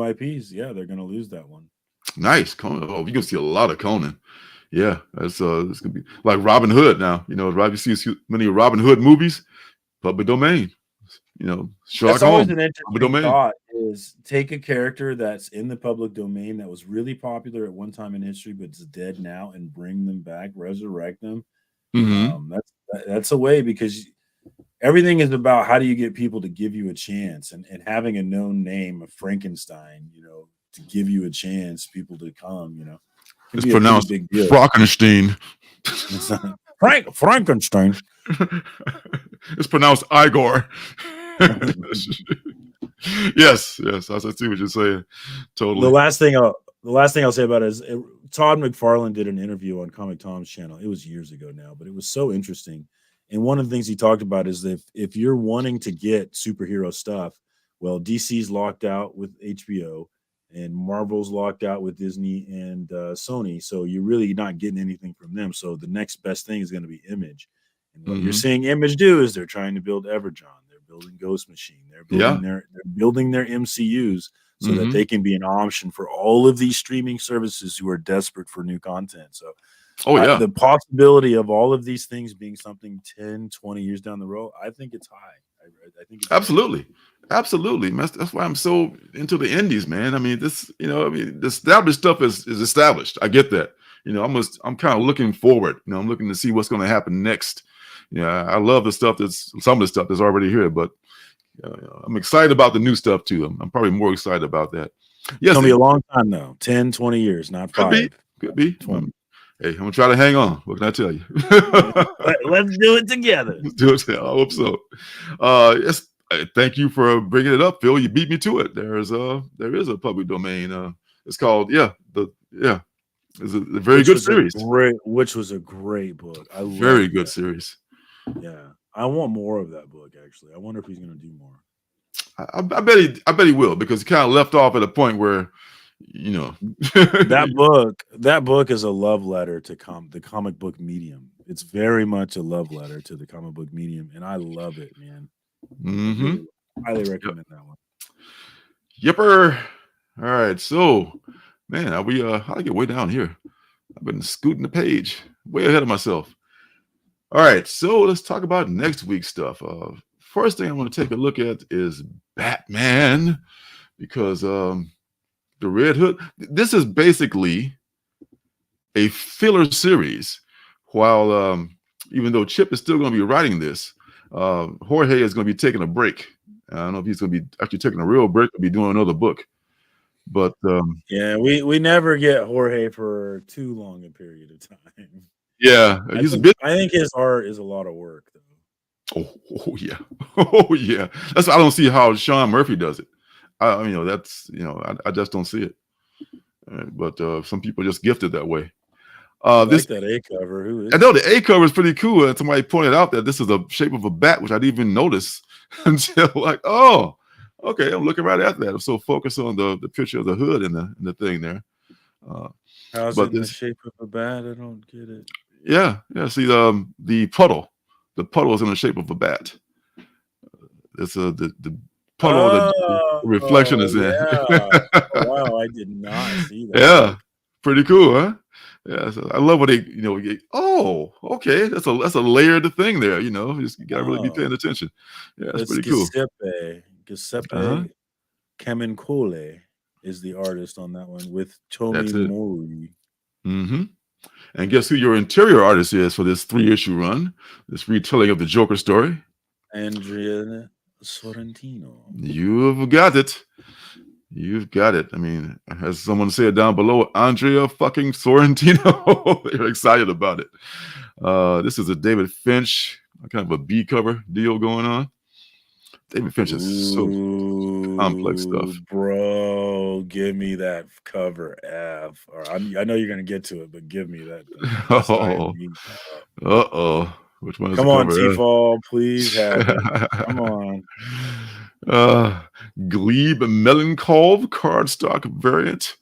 Speaker 7: IPs. Yeah, they're going to lose that one.
Speaker 6: Nice. Conan. Oh, you're gonna see a lot of Conan. Yeah, that's it's gonna be like Robin Hood now. You know, right? You see many Robin Hood movies, public domain. You know, Sherlock
Speaker 7: That's always
Speaker 6: Holmes,
Speaker 7: an
Speaker 6: public
Speaker 7: interesting
Speaker 6: domain.
Speaker 7: thought is take a character that's in the public domain that was really popular at one time in history, but is dead now, and bring them back, resurrect them.
Speaker 6: Mm-hmm.
Speaker 7: That's a way, because everything is about how do you get people to give you a chance, and having a known name of Frankenstein, you know, to give you a chance, people to come, you know.
Speaker 6: It's pronounced
Speaker 7: big deal.
Speaker 6: Frankenstein.
Speaker 7: Frankenstein.
Speaker 6: It's pronounced Igor. yes, I see what you're saying. Totally.
Speaker 7: The last thing I'll say about it is Todd McFarlane did an interview on Comic Tom's channel. It was years ago now, but it was so interesting. And one of the things he talked about is that if you're wanting to get superhero stuff, well, DC's locked out with HBO, and Marvel's locked out with Disney and Sony. So you're really not getting anything from them. So the next best thing is going to be Image. And what you're seeing Image do is they're trying to build Everjon. They're building Ghost Machine. They're building their MCUs so that they can be an option for all of these streaming services who are desperate for new content. So the possibility of all of these things being something 10, 20 years down the road, I think it's high. I think it's
Speaker 6: absolutely. Absolutely. That's why I'm so into the indies, man. I mean, the established stuff is established. I get that. You know, I'm kind of looking forward. You know, I'm looking to see what's going to happen next. Yeah, I love the stuff some of the stuff that's already here, but I'm excited about the new stuff too. I'm probably more excited about that. Yes,
Speaker 7: it's going to be a long time though. 10, 20 years, not 5.
Speaker 6: Could be. Hey, I'm going to try to hang on. What can I tell you?
Speaker 7: Let's do it together.
Speaker 6: Let's do it. I hope so. Yes. Thank you for bringing it up, Phil. You beat me to it. There is a public domain. It's called It's a very good series.
Speaker 7: Which was a great book.
Speaker 6: Very good series.
Speaker 7: Yeah, I want more of that book. Actually, I wonder if he's going to do more.
Speaker 6: I bet he will, because he kind of left off at a point where, you know,
Speaker 7: that book is a love letter to the comic book medium. It's very much a love letter to the comic book medium, and I love it, man.
Speaker 6: Mm-hmm.
Speaker 7: Highly recommend that one.
Speaker 6: Yipper. All right, so man, how do I get way down here? I've been scooting the page way ahead of myself. All right, so let's talk about next week's stuff. First thing I want to take a look at is Batman, because the Red Hood. This is basically a filler series. While even though Chip is still going to be writing this, Jorge is going to be taking a break. I don't know if he's going to be actually taking a real break or be doing another book. But
Speaker 7: we never get Jorge for too long a period of time.
Speaker 6: Yeah, he's a bit.
Speaker 7: I think his art is a lot of work, though.
Speaker 6: Oh yeah, oh yeah. That's why I don't see how Sean Murphy does it. I just don't see it. But some people are just gifted that way.
Speaker 7: I
Speaker 6: This
Speaker 7: like that A cover. Who is
Speaker 6: I know the A cover is pretty cool, and somebody pointed out that this is the shape of a bat, which I didn't even notice until like, oh, okay, I'm looking right at that. I'm so focused on the picture of the hood and the thing there.
Speaker 7: How's
Speaker 6: But
Speaker 7: it in the
Speaker 6: this,
Speaker 7: shape of a bat? I don't get it.
Speaker 6: yeah. See the puddle is in the shape of a bat. It's the puddle that the reflection is in.
Speaker 7: Yeah. Oh, wow, I did not see that.
Speaker 6: Yeah, pretty cool, huh? Yeah, so I love what they, oh, okay, that's a layered thing there, you just gotta really be paying attention. Yeah, that's pretty cool.
Speaker 7: Giuseppe Camincole is the artist on that one with
Speaker 6: That's
Speaker 7: Tomi
Speaker 6: it.
Speaker 7: Mori.
Speaker 6: Mm-hmm. And guess who your interior artist is for this 3-issue run, this retelling of the Joker story?
Speaker 7: Andrea Sorrentino.
Speaker 6: You've got it. You've got it. I mean, as someone said down below, Andrea fucking Sorrentino. They're excited about it. This is a David Finch, kind of a B cover deal going on. David Finch is so complex stuff.
Speaker 7: Bro, give me that cover F. Or I know you're gonna get to it, but give me that.
Speaker 6: Uh-oh. Which one is
Speaker 7: Come
Speaker 6: the
Speaker 7: on,
Speaker 6: cover?
Speaker 7: T-Fall, please have it. Come on.
Speaker 6: Glebe Melanchol cardstock variant.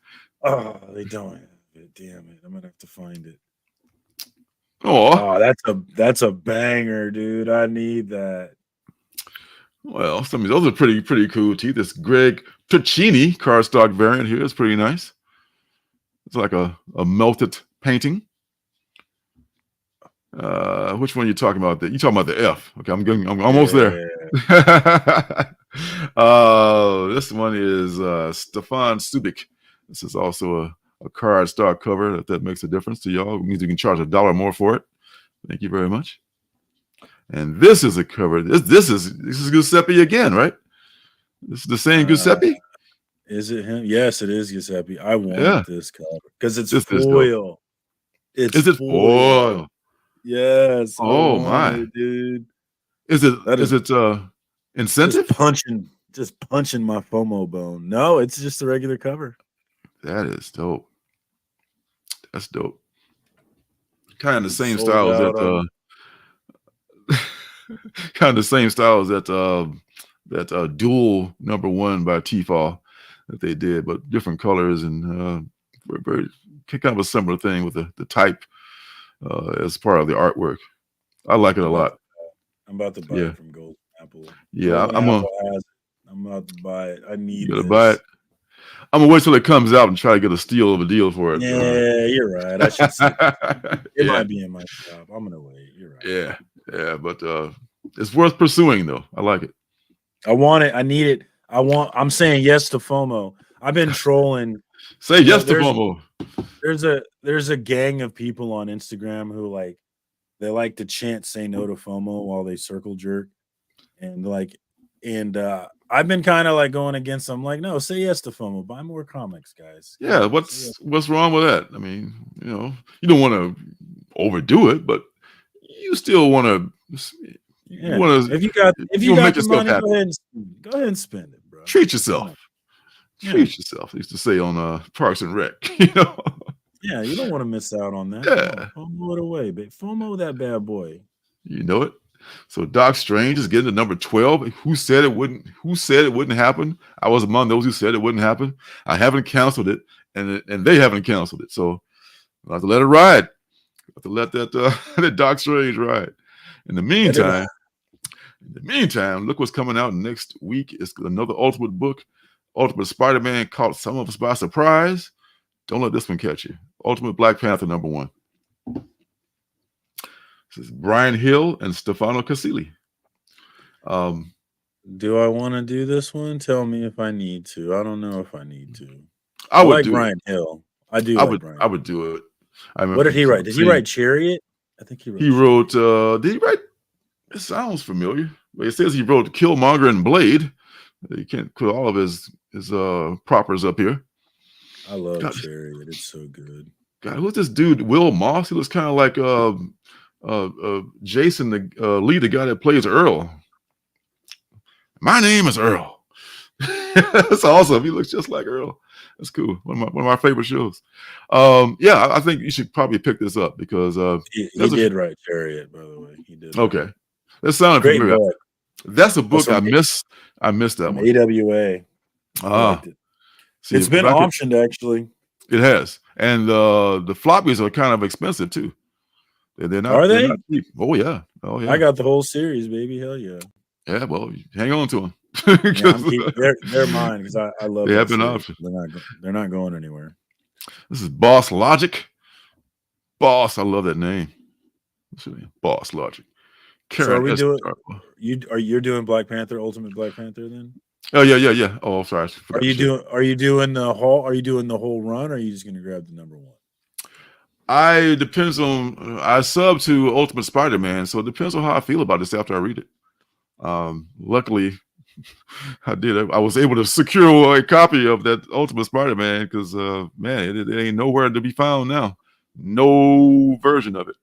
Speaker 7: Oh, they don't have it. Damn it. I'm gonna have to find it.
Speaker 6: Oh,
Speaker 7: that's a banger, dude. I need that.
Speaker 6: Well, some of those are pretty cool too. This Greg Ticini cardstock variant here is pretty nice. It's like a melted painting. Which one are you talking about? You talking about the F? Okay, I'm almost there. This one is Stefan Subic. This is also a cardstock cover. If that makes a difference to y'all, it means you can charge $1 more for it. Thank you very much. And this is a cover. This is Giuseppe again, right? This is the same Giuseppe.
Speaker 7: Is it him? Yes, it is Giuseppe. I want this cover because it's foil.
Speaker 6: Is it foil?
Speaker 7: Yes.
Speaker 6: Oh my,
Speaker 7: dude.
Speaker 6: Is it incentive?
Speaker 7: Just punching my FOMO bone. No, it's just a regular cover.
Speaker 6: That is dope. That's dope. Kind of the same style as that. Kind of the same style as that dual #1 by T-Fall that they did, but different colors and very kind of a similar thing with the type as part of the artwork. I like it a lot.
Speaker 7: I'm about to buy it from Golden Apple.
Speaker 6: Yeah,
Speaker 7: I'm about to buy it. I need
Speaker 6: to buy it. I'm gonna wait till it comes out and try to get a steal of a deal for it.
Speaker 7: Yeah, you're right. I should see it. Might be in my shop. I'm gonna wait. You're right.
Speaker 6: Yeah, but it's worth pursuing though. I like it.
Speaker 7: I want it. I need it. I'm saying yes to FOMO. I've been trolling.
Speaker 6: Say yes to FOMO.
Speaker 7: There's a gang of people on Instagram who they like to chant "say no to FOMO" while they circle jerk, and I've been kind of going against them. Like, no, say yes to FOMO. Buy more comics, guys.
Speaker 6: Yeah, what's wrong with that? I mean, you don't want to overdo it, but you still want to.
Speaker 7: If you got the money, go ahead and spend it, bro.
Speaker 6: Treat yourself. Treat yourself. I used to say on Parks and Rec.
Speaker 7: Yeah, you don't want to miss out on that.
Speaker 6: Yeah,
Speaker 7: FOMO it away, babe. FOMO that bad boy.
Speaker 6: You know it. So Doc Strange is getting to number 12. Who said it wouldn't happen? I was among those who said it wouldn't happen. I haven't canceled it, and they haven't canceled it. So I have to let it ride. I have to let that Doc Strange ride. In the meantime, look what's coming out next week. It's another Ultimate book. Ultimate Spider-Man caught some of us by surprise. Don't let this one catch you. Ultimate Black Panther #1. This is Brian Hill and Stefano Casilli.
Speaker 7: Do I want to do this one? Tell me if I need to. I don't know if I need to.
Speaker 6: I would
Speaker 7: like
Speaker 6: do
Speaker 7: Brian
Speaker 6: it.
Speaker 7: Hill. I do.
Speaker 6: I would do it.
Speaker 7: What did he write? Did he write Chariot? I think he wrote.
Speaker 6: He wrote. Did he write? It sounds familiar. But it says he wrote Killmonger and Blade. You can't put all of his propers up here.
Speaker 7: I love Chariot. It's so good.
Speaker 6: God, who's this dude? Will Moss. He looks kind of like Jason, the lead, the guy that plays Earl. My name is Earl. That's awesome. He looks just like Earl. That's cool. One of my favorite shows. Yeah, I think you should probably pick this up because
Speaker 7: he did write Chariot, by the way. He did.
Speaker 6: Okay, that sounded
Speaker 7: Great
Speaker 6: familiar.
Speaker 7: book.
Speaker 6: That's a book I missed. I missed that one.
Speaker 7: AWA. I liked it.
Speaker 6: See,
Speaker 7: it's been optioned actually.
Speaker 6: It has, and the floppies are kind of expensive too. They're not.
Speaker 7: Are they?
Speaker 6: Not cheap. Oh yeah. Oh yeah.
Speaker 7: I got the whole series, baby. Hell yeah.
Speaker 6: Yeah. Well, hang on to them.
Speaker 7: They're mine because I love.
Speaker 6: They have been optioned.
Speaker 7: They're not going anywhere.
Speaker 6: This is Boss Logic. Boss, I love that name. Boss Logic.
Speaker 7: So are we doing? You're doing Black Panther, Ultimate Black Panther then?
Speaker 6: Oh yeah. Oh, sorry.
Speaker 7: Are you doing the whole? Are you doing the whole run? Or are you just going to grab the number one?
Speaker 6: Depends on. I sub to Ultimate Spider-Man, so it depends on how I feel about this after I read it. Luckily, I did. I was able to secure a copy of that Ultimate Spider-Man because, man, it ain't nowhere to be found now. No version of it.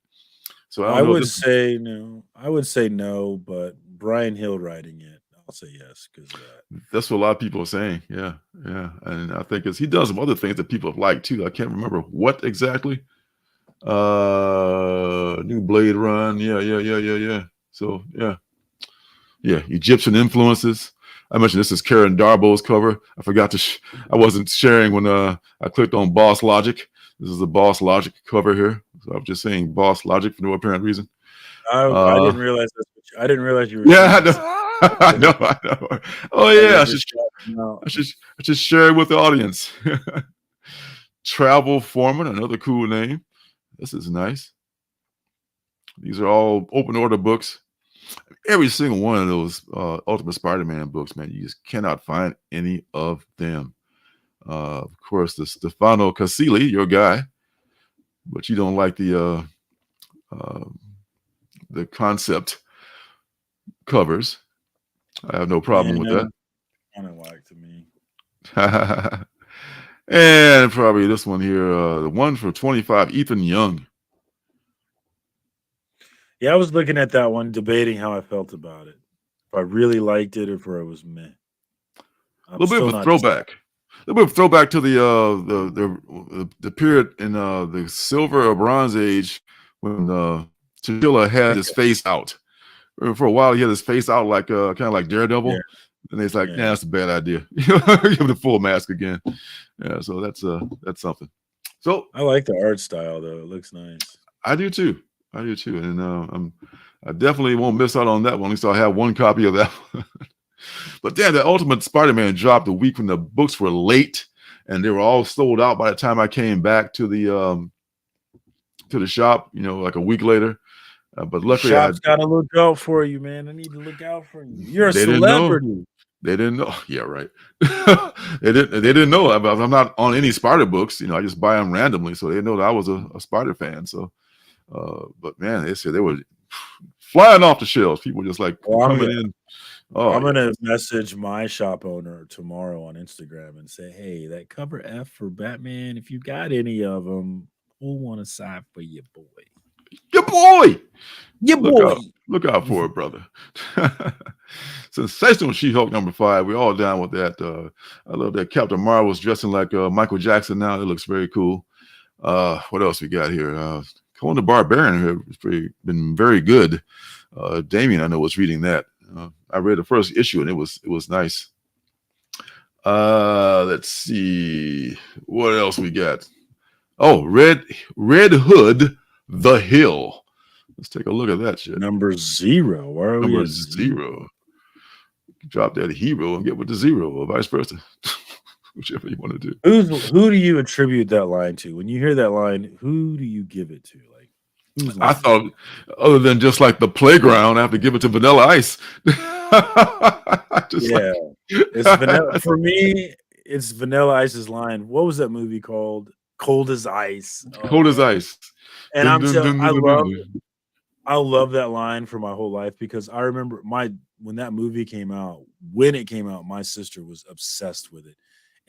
Speaker 6: So
Speaker 7: I would say no. I would say no, but Brian Hill writing it, I'll say yes because
Speaker 6: that's what a lot of people are saying. Yeah, and I think he does some other things that people have liked too. I can't remember what exactly. New Blade Run. Yeah. So yeah. Egyptian influences. I mentioned this is Karen Darbo's cover. I forgot to. I wasn't sharing when I clicked on Boss Logic. This is the Boss Logic cover here. So I was just saying Boss Logic for no apparent reason.
Speaker 7: I didn't realize that. I didn't realize you were.
Speaker 6: Yeah, I know. Oh yeah, I should share it with the audience. Travel Foreman, another cool name. This is nice. These are all open order books. Every single one of those Ultimate Spider-Man books, man, you just cannot find any of them. Of course, the Stefano Casilli, your guy, but you don't like the concept covers. I have no problem with that.
Speaker 7: Kind of like to me.
Speaker 6: And probably this one here, the one for 25, Ethan Young.
Speaker 7: Yeah, I was looking at that one, debating how I felt about it. If I really liked it or if it was meh.
Speaker 6: A little bit of a throwback. A little bit of throwback to the period in the Silver or Bronze Age when T'Challa had his face out. For a while, he had his face out like kind of like Daredevil. Yeah. And it's like, yeah, that's a bad idea. Give him the full mask again. Yeah, so that's something. So
Speaker 7: I like the art style though; it looks nice.
Speaker 6: I do too, and I definitely won't miss out on that one. At least I'll have one copy of that one. But damn, the Ultimate Spider-Man dropped a week when the books were late, and they were all sold out by the time I came back to the shop. Like a week later. But luckily,
Speaker 7: shop's got to look out for you, man. I need to look out for you. You're a celebrity.
Speaker 6: They didn't know. Yeah, right. They didn't know. I'm not on any Spider books. I just buy them randomly, so they know that I was a Spider fan. So, but man, they said they were flying off the shelves. People were just like coming in. Oh,
Speaker 7: I'm gonna message my shop owner tomorrow on Instagram and say, "Hey, that cover F for Batman. If you got any of them, pull one aside for your boy."
Speaker 6: Your boy.
Speaker 7: Boy.
Speaker 6: Look out for it, brother. Sensational She-Hulk #5. We're all down with that. I love that Captain Marvel's dressing like Michael Jackson now. It looks very cool. What else we got here? Conan the Barbarian here has been very good. Damien, I know, was reading that. I read the first issue and it was nice. Let's see. What else we got? Oh, Red Hood, The Hill. Let's take a look at that shit.
Speaker 7: Number 0. Why are
Speaker 6: Number 0. Drop that hero and get with the 0 or vice versa. Whichever you want to do.
Speaker 7: Who do you attribute that line to? When you hear that line, who do you give it to? Like,
Speaker 6: I thought, other than just like the playground, I have to give it to Vanilla Ice.
Speaker 7: It's Vanilla. For me, it's Vanilla Ice's line. What was that movie called? Cold as Ice.
Speaker 6: Cold as Ice.
Speaker 7: And I love that line for my whole life because I remember when that movie came out, my sister was obsessed with it.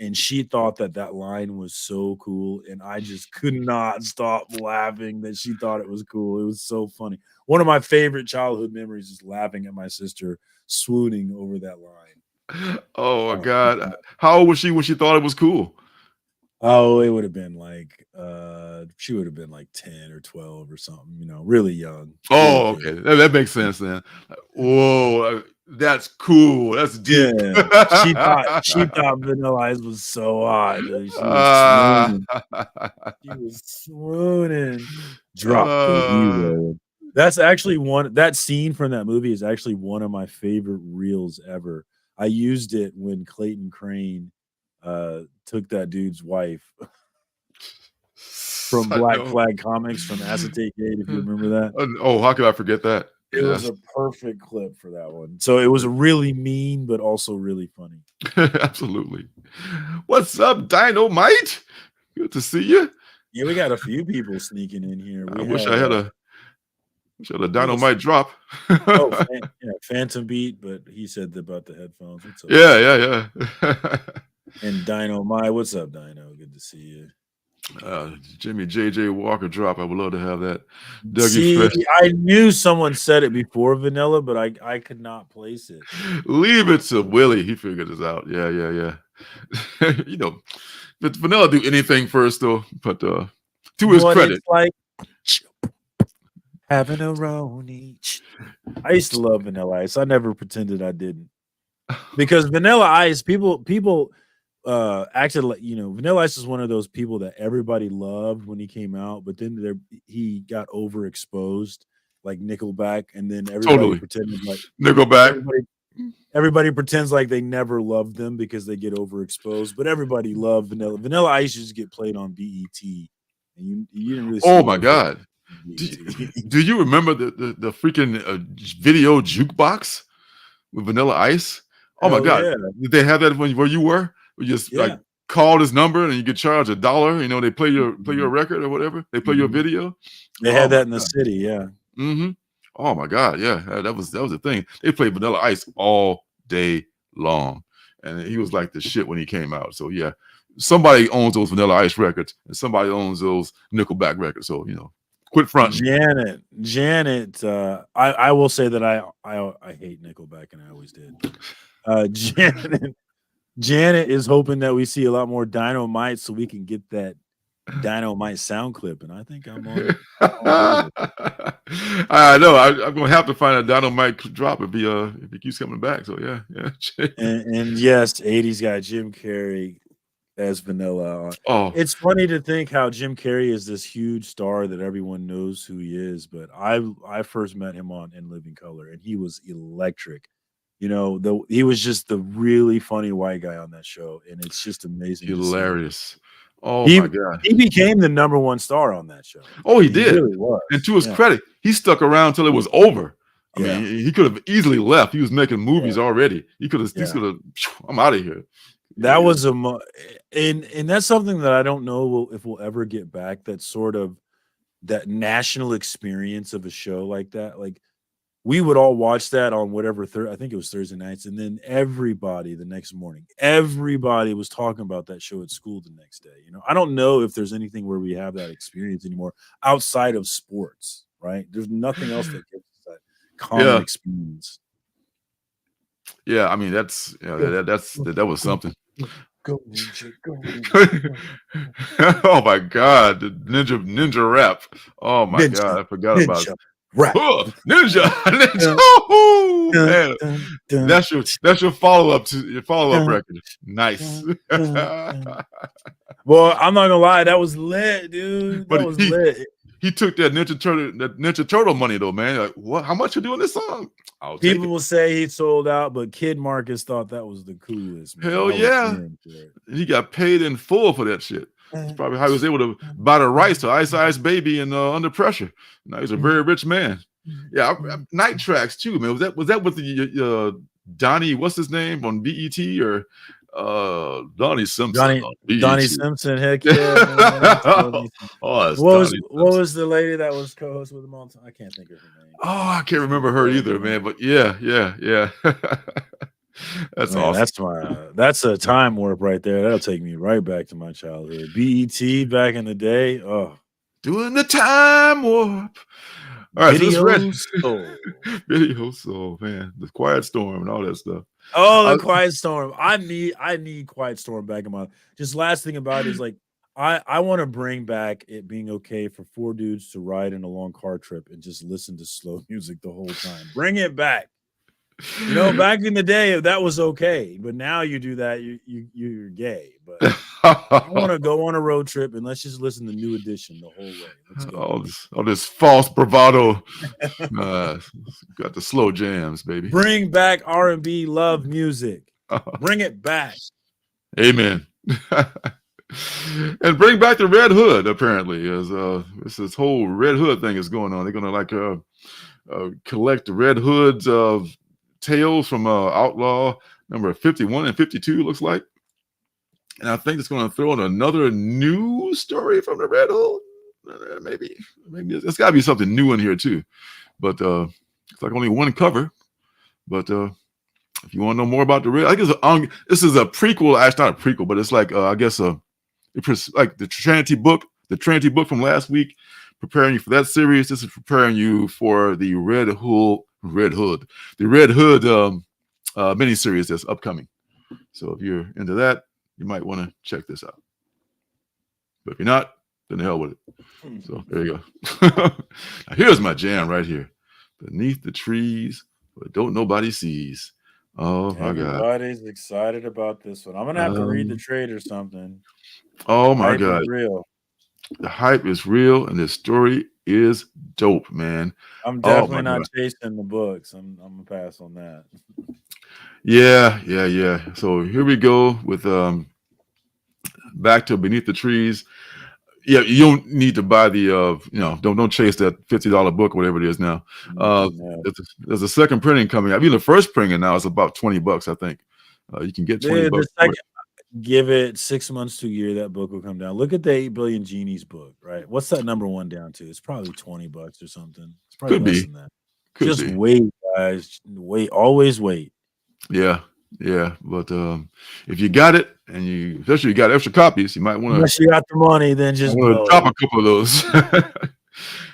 Speaker 7: And she thought that line was so cool. And I just could not stop laughing that she thought it was cool. It was so funny. One of my favorite childhood memories is laughing at my sister swooning over that line.
Speaker 6: Oh my God. How old was she when she thought it was cool?
Speaker 7: Oh, it would have been like she would have been like 10 or 12 or something, you know, really young.
Speaker 6: Oh,
Speaker 7: Really
Speaker 6: okay.
Speaker 7: kid.
Speaker 6: That makes sense then. Whoa, that's cool. That's deep.
Speaker 7: Yeah. She thought Vanilla Ice was so hot. Dude. She was
Speaker 6: Ah.
Speaker 7: swooning. She was swooning. Drop the
Speaker 6: Uh,
Speaker 7: hero. That's actually that scene from that movie is actually one of my favorite reels ever. I used it when Clayton Crane took that dude's wife from
Speaker 6: I
Speaker 7: Black
Speaker 6: know.
Speaker 7: Flag Comics from Acetate Gate, if you remember that.
Speaker 6: Oh, how could I forget that?
Speaker 7: It was
Speaker 6: Yes.
Speaker 7: a perfect clip for that one. So it was really mean, but also really funny.
Speaker 6: Absolutely. What's up, Dynamite? Good to see you.
Speaker 7: Yeah, we got a few people sneaking in here.
Speaker 6: I wish I had a Dynamite drop.
Speaker 7: Phantom Beat, but he said about the headphones. What's up?
Speaker 6: Yeah.
Speaker 7: And Dynamite, what's up, Dino? Good to see you.
Speaker 6: Jimmy JJ Walker drop. I would love to have that.
Speaker 7: See, I knew someone said it before Vanilla, but I could not place it.
Speaker 6: Leave it to Willie. He figured this out. Yeah. You know, but Vanilla do anything first though. But to his credit,
Speaker 7: it's like having a Roni. I used to love Vanilla Ice. I never pretended I didn't, because Vanilla Ice people acted like, you know, Vanilla Ice is one of those people that everybody loved when he came out, but then he got overexposed like Nickelback, and then everybody pretended like
Speaker 6: Nickelback.
Speaker 7: Everybody pretends like they never loved them because they get overexposed, but everybody loved Vanilla. Vanilla Ice used to get played on BET, and you didn't really.
Speaker 6: Oh my God! Do you remember the freaking video jukebox with Vanilla Ice? Oh my God!
Speaker 7: Yeah.
Speaker 6: Did they have that where you were? You just like call this number and you get charged $1. You know, they play your record or whatever. They play your video.
Speaker 7: They had that in the city, yeah.
Speaker 6: Mm-hmm. Oh my God, yeah, that was the thing. They played Vanilla Ice all day long, and he was like the shit when he came out. So yeah, somebody owns those Vanilla Ice records, and somebody owns those Nickelback records. So you know, quit fronting.
Speaker 7: Janet. I will say that I hate Nickelback, and I always did. Janet is hoping that we see a lot more Dynamite so we can get that Dynamite sound clip, and I think I'm on it.
Speaker 6: I know. I'm gonna have to find a Dynamite drop if he keeps coming back. So yeah.
Speaker 7: and yes, 80s guy Jim Carrey as Vanilla.
Speaker 6: Oh,
Speaker 7: it's funny to think how Jim Carrey is this huge star that everyone knows who he is, but I first met him on In Living Color, and he was electric. You know, he was just the really funny white guy on that show, and it's just amazing.
Speaker 6: Hilarious. Oh
Speaker 7: my
Speaker 6: God.
Speaker 7: He became the #1 star on that show.
Speaker 6: Oh, he did.
Speaker 7: Really was.
Speaker 6: And to his credit, he stuck around till it was over. I mean, he could have easily left. He was making movies already. He could have I'm out of here.
Speaker 7: That was and that's something that I don't know if we'll ever get back, that sort of that national experience of a show like that. Like, we would all watch that on whatever I think it was Thursday nights, and then everybody the next morning, everybody was talking about that show at school the next day. You know, I don't know if there's anything where we have that experience anymore outside of sports, right? There's nothing else that gives us that common experience.
Speaker 6: Yeah, I mean that was something.
Speaker 7: Go Ninja, go.
Speaker 6: Oh my God, the ninja rap. Oh my God, I forgot about it.
Speaker 7: Rap.
Speaker 6: Ninja. Oh, man. That's your follow-up to your follow-up record. Nice.
Speaker 7: Well, I'm not gonna lie, that was lit, dude. That was lit.
Speaker 6: He took that Ninja Turtle money though, man. Like, what? How much you doing this song?
Speaker 7: People will say he sold out, but Kid Marcus thought that was the coolest. Man.
Speaker 6: Hell yeah. He got paid in full for that shit. That's probably how he was able to buy the rights to Ice Ice Baby and Under Pressure. Now he's a very rich man. Yeah, Night Tracks too, man. Was that with the Donnie? What's his name on BET or Donnie Simpson?
Speaker 7: Donnie Simpson, heck yeah.
Speaker 6: What
Speaker 7: was the lady that was co-host with him all the time? I can't think of her name.
Speaker 6: Oh, I can't remember her either, man. But yeah. That's awesome.
Speaker 7: That's a time warp right there. That'll take me right back to my childhood. BET back in the day. Oh,
Speaker 6: doing the time warp. All right,
Speaker 7: Video Soul.
Speaker 6: Video Soul, man. The Quiet Storm and all that stuff.
Speaker 7: Oh, the Quiet Storm. I need Quiet Storm back in my. Just last thing about it is like I want to bring back it being okay for 4 dudes to ride in a long car trip and just listen to slow music the whole time. Bring it back. You know, back in the day, that was okay, but now you do that, you're gay. But I want to go on a road trip and let's just listen to New Edition the whole way. Let's go.
Speaker 6: All this false bravado. Got the slow jams, baby.
Speaker 7: Bring back R&B love music. Bring it back.
Speaker 6: Amen. And bring back the Red Hood. Apparently, as this whole Red Hood thing is going on. They're gonna like collect the Red Hood's tales from Outlaw number 51 and 52, looks like. And I think it's going to throw in another new story from the Red Hood. Maybe it's got to be something new in here too. But it's like only one cover. But if you want to know more about the Red, I guess this is a prequel. Actually, not a prequel, but it's like I guess it's like the Trinity book from last week, preparing you for that series. This is preparing you for the Red Hood miniseries that's upcoming. So if you're into that, you might want to check this out. But if you're not, then the hell with it. So there you go. Now here's my jam right here. Beneath the trees, but don't nobody sees. Oh my God.
Speaker 7: Everybody's excited about this one. I'm gonna have to read the trade or something.
Speaker 6: Oh my God.
Speaker 7: Real.
Speaker 6: The hype is real and this story is dope, man.
Speaker 7: I'm definitely not chasing the books. I'm gonna pass on that.
Speaker 6: Yeah. So here we go with back to Beneath the Trees. Yeah, you don't need to buy the don't chase that $50 book, whatever it is now. There's a second printing coming out. Even the first printing now is about $20, I think. You can get $20.
Speaker 7: Give it 6 months to a year, that book will come down. Look at the 8 Billion Genies book, right? What's that number 1 down to? It's probably $20 or something. It's probably less than that. Just wait, guys. Always wait.
Speaker 6: Yeah. But if you got it and especially you got extra copies, you might want to.
Speaker 7: Unless you got the money, then just
Speaker 6: drop a couple of those.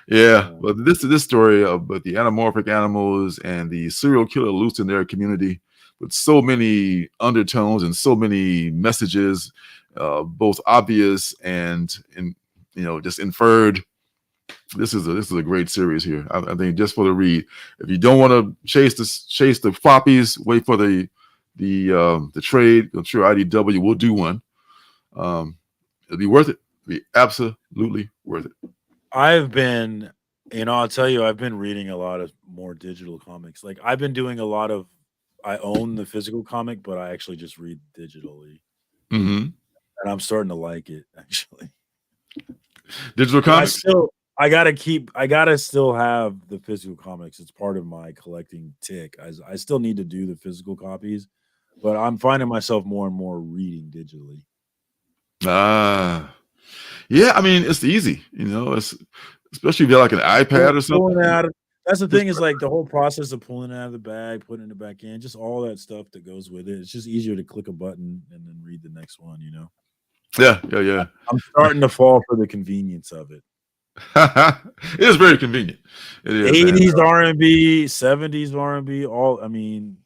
Speaker 6: Yeah, but this story about the anamorphic animals and the serial killer loose in their community, with so many undertones and so many messages, both obvious and just inferred. This is a great series here. I think just for the read. If you don't want to chase the floppies, wait for the trade. I'm sure IDW will do one. It'll be worth it. It'll be absolutely worth it.
Speaker 7: I'll tell you, I've been reading a lot of more digital comics. Like I've been doing a lot of. I own the physical comic, but I actually just read digitally, and I'm starting to like it. Actually,
Speaker 6: digital comics.
Speaker 7: I gotta still have the physical comics. It's part of my collecting tick. I still need to do the physical copies, but I'm finding myself more and more reading digitally.
Speaker 6: Yeah. I mean, it's easy. It's especially if you have like an iPad or something.
Speaker 7: That's the thing is like the whole process of pulling it out of the bag, putting it back in, just all that stuff that goes with it. It's just easier to click a button and then read the next one.
Speaker 6: Yeah.
Speaker 7: I'm starting to fall for the convenience of it.
Speaker 6: It is very convenient. It is
Speaker 7: 80s R&B, 70s R&B, all. I mean,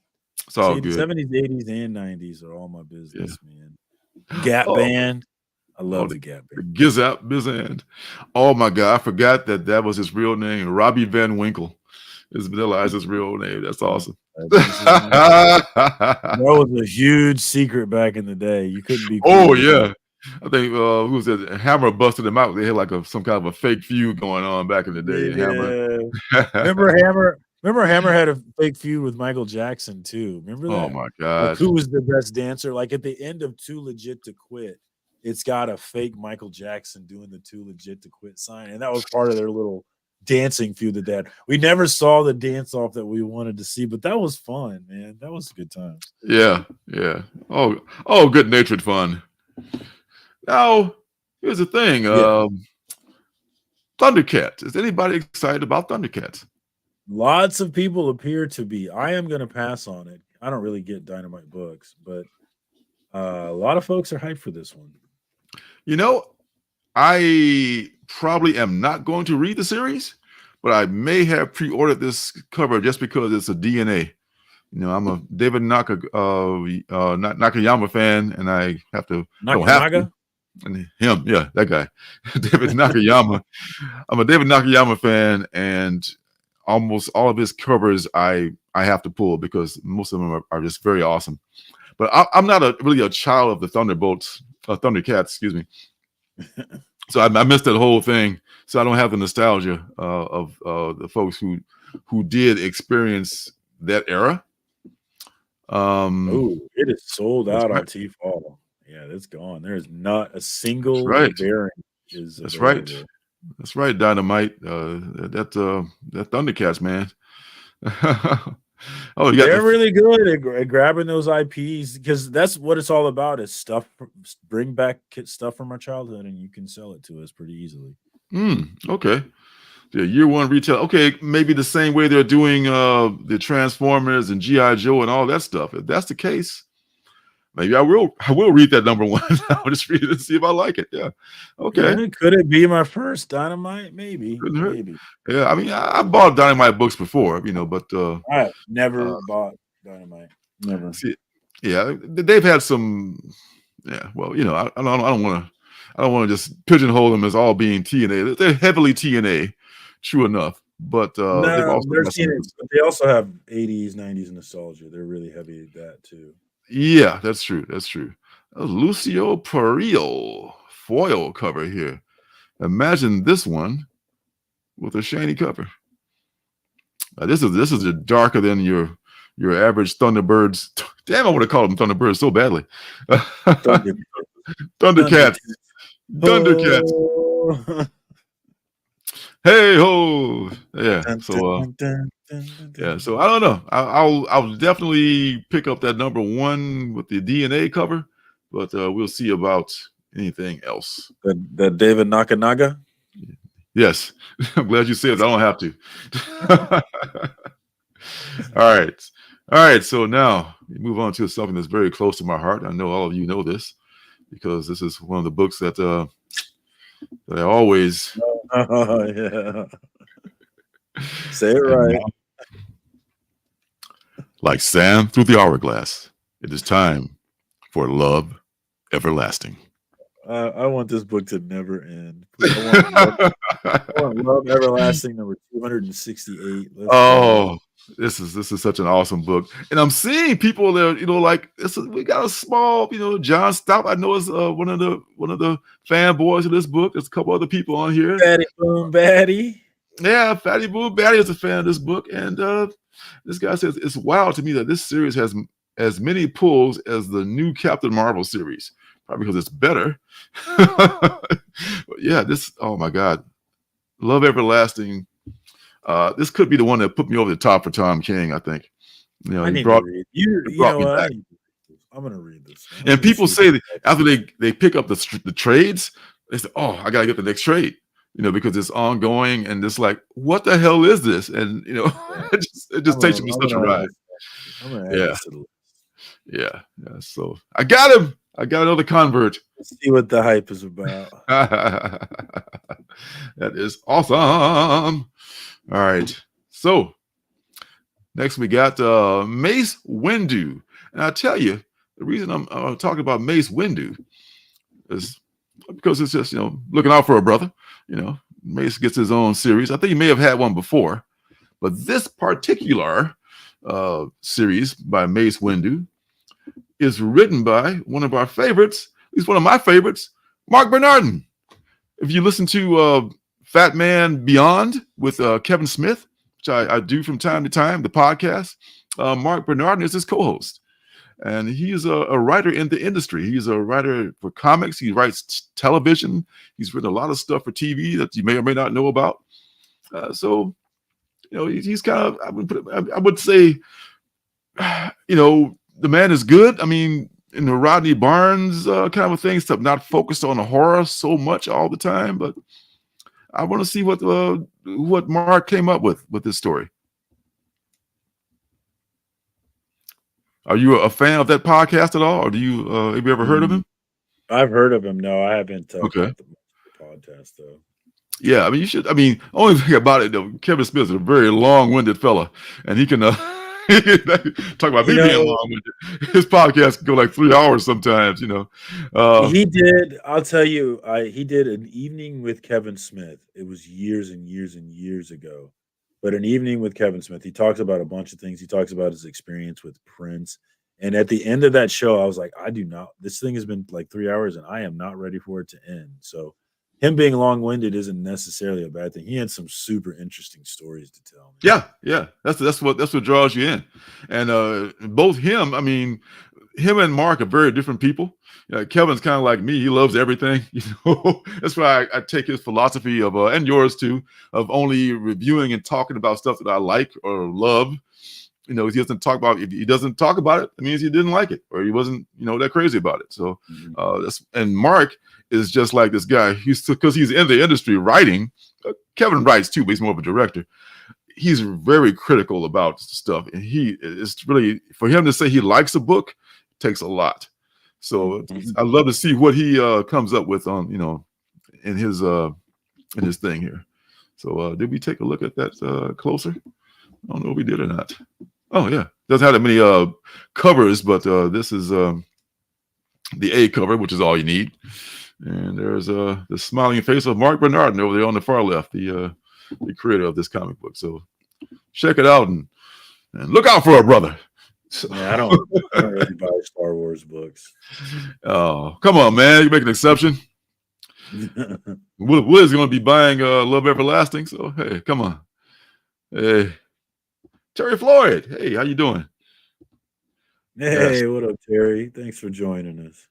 Speaker 6: it's all good.
Speaker 7: 70s, 80s, and 90s are all my business, man. Gap Band, I love the Gap Band.
Speaker 6: Bizand. Oh my God, I forgot that was his real name. Robbie Van Winkle is Vanilla Ice's real name. That's awesome.
Speaker 7: That was a huge secret back in the day. You couldn't be.
Speaker 6: Oh yeah. I think who was it? Hammer busted him out. They had like some kind of a fake feud going on back in the day.
Speaker 7: Yeah. Remember Hammer had a fake feud with Michael Jackson too. Remember that?
Speaker 6: Oh my God.
Speaker 7: Like, who was the best dancer? Like at the end of Too Legit to Quit, it's got a fake Michael Jackson doing the Too Legit to Quit sign. And that was part of their little dancing feud that they had. We never saw the dance off that we wanted to see, but that was fun, man. That was a good time.
Speaker 6: Yeah. Oh, good natured fun. Now, here's the thing. Thundercats. Is anybody excited about Thundercats?
Speaker 7: Lots of people appear to be. I am going to pass on it. I don't really get Dynamite books, but a lot of folks are hyped for this one.
Speaker 6: I probably am not going to read the series, but I may have pre-ordered this cover just because it's a DNA. I'm a David Nakayama fan, and I have to don't have to. And him, yeah, that guy, David Nakayama. I'm a David Nakayama fan, and almost all of his covers I have to pull because most of them are just very awesome. But I'm not really a child of the Thundercats, excuse me. So I missed that whole thing. So I don't have the nostalgia of the folks who did experience that era.
Speaker 7: It is sold out
Speaker 6: right.
Speaker 7: on T-Fall. Yeah, it's gone. There's not a single
Speaker 6: right.
Speaker 7: variant.
Speaker 6: That's right. That's right, Dynamite. That Thundercats, man.
Speaker 7: They're really good at grabbing those IPs because that's what it's all about. Is stuff. Bring back stuff from our childhood, and you can sell it to us pretty easily.
Speaker 6: Okay. Yeah, year one retail. Okay, maybe the same way they're doing the Transformers and G.I. Joe and all that stuff. If that's the case, maybe I will read that number one. I'll just read it and see if I like it. Yeah. Okay.
Speaker 7: Yeah, could it be my first Dynamite? Maybe.
Speaker 6: Couldn't hurt.
Speaker 7: Maybe.
Speaker 6: Yeah, I mean, I bought Dynamite books before, but
Speaker 7: I never bought Dynamite. Never.
Speaker 6: See, yeah, they've had some. Yeah, well, I don't want to just pigeonhole them as all being TNA. They're heavily TNA, true enough. But
Speaker 7: they also have 80s, 90s nostalgia. They're really heavy at that too.
Speaker 6: Yeah, that's true. That's true. Lucio Perillo foil cover here. Imagine this one with a shiny cover. This is darker than your average Thunderbirds. Damn, I would have called them Thunderbirds so badly. Thundercats. Thundercats. Hey ho! Yeah. So yeah. So I don't know. I'll definitely pick up that number one with the DNA cover, but we'll see about anything else.
Speaker 7: That David Nakanaga.
Speaker 6: Yes, I'm glad you said it. I don't have to. All right. So now we move on to something that's very close to my heart. I know all of you know this because this is one of the books that I always.
Speaker 7: Yeah. Say it right.
Speaker 6: Like sand through the hourglass, it is time for love everlasting.
Speaker 7: I want this book to never end. I want Love Everlasting number 268.
Speaker 6: This is such an awesome book, and I'm seeing people there. Like we got a small, John Stout. I know is one of the fanboys of this book. There's a couple other people on here.
Speaker 7: Fatty Boom Batty.
Speaker 6: Yeah, Fatty Boom Batty is a fan of this book, and this guy says it's wild to me that this series has as many pulls as the new Captain Marvel series. Probably because it's better. But yeah, this, oh my God. Love Everlasting. This could be the one that put me over the top for Tom King, I think.
Speaker 7: I'm going to read this.
Speaker 6: And people say that after they pick up the trades, they say, oh, I got to get the next trade, because it's ongoing. And it's like, what the hell is this? And, it just takes you on such a ride. Yeah. So I got him. I got another convert.
Speaker 7: Let's see what the hype is about.
Speaker 6: That is awesome. All right. So next we got Mace Windu. And I tell you, the reason I'm talking about Mace Windu is because it's just, looking out for a brother. Mace gets his own series. I think he may have had one before. But this particular series by Mace Windu is written by one of our favorites, at least one of my favorites, Mark Bernardin. If you listen to Fat Man Beyond with Kevin Smith, which I do from time to time, the podcast, Mark Bernardin is his co-host. And he is a writer in the industry. He's a writer for comics. He writes television. He's written a lot of stuff for TV that you may or may not know about. So, he's kind of, I would say, the man is good. I mean, in the Rodney Barnes kind of a thing, stuff not focused on the horror so much all the time, but I want to see what Mark came up with this story. Are you a fan of that podcast at all, or do you have you ever heard of him?
Speaker 7: I've heard of him. No, I haven't.
Speaker 6: Okay.
Speaker 7: The podcast though.
Speaker 6: Yeah, I mean, you should. I mean, only thing about it though, Kevin Smith is a very long-winded fella, and he can Talk about me being long-winded. His podcast can go like 3 hours sometimes.
Speaker 7: He did. I'll tell you. He did an evening with Kevin Smith. It was years and years and years ago, but an evening with Kevin Smith. He talks about a bunch of things. He talks about his experience with Prince. And at the end of that show, I was like, I do not. This thing has been like 3 hours, and I am not ready for it to end. So, him being long-winded isn't necessarily a bad thing. He had some super interesting stories to tell.
Speaker 6: Yeah. That's what draws you in, and both him. I mean, him and Mark are very different people. Kevin's kind of like me. He loves everything. That's why I take his philosophy of, and yours too, of only reviewing and talking about stuff that I like or love. He doesn't talk about. If he doesn't talk about it, it means he didn't like it or he wasn't, that crazy about it. So, and Mark is just like this guy. Because he's in the industry writing. Kevin writes too, but he's more of a director. He's very critical about stuff, and it's really, for him to say he likes a book takes a lot. So I love to see what he comes up with on in his thing here. So did we take a look at that closer? I don't know if we did or not. Oh yeah, doesn't have that many covers, but this is the A cover, which is all you need. And there's the smiling face of Mark Bernardin over there on the far left, the creator of this comic book. So check it out and look out for a brother. So.
Speaker 7: Yeah, I don't really buy Star Wars books.
Speaker 6: Oh, come on, man! You make an exception. Will is going to be buying Love Everlasting, so hey, come on. Hey, Terry Floyd. Hey, how you doing?
Speaker 7: Hey, what up, Terry? Thanks for joining us.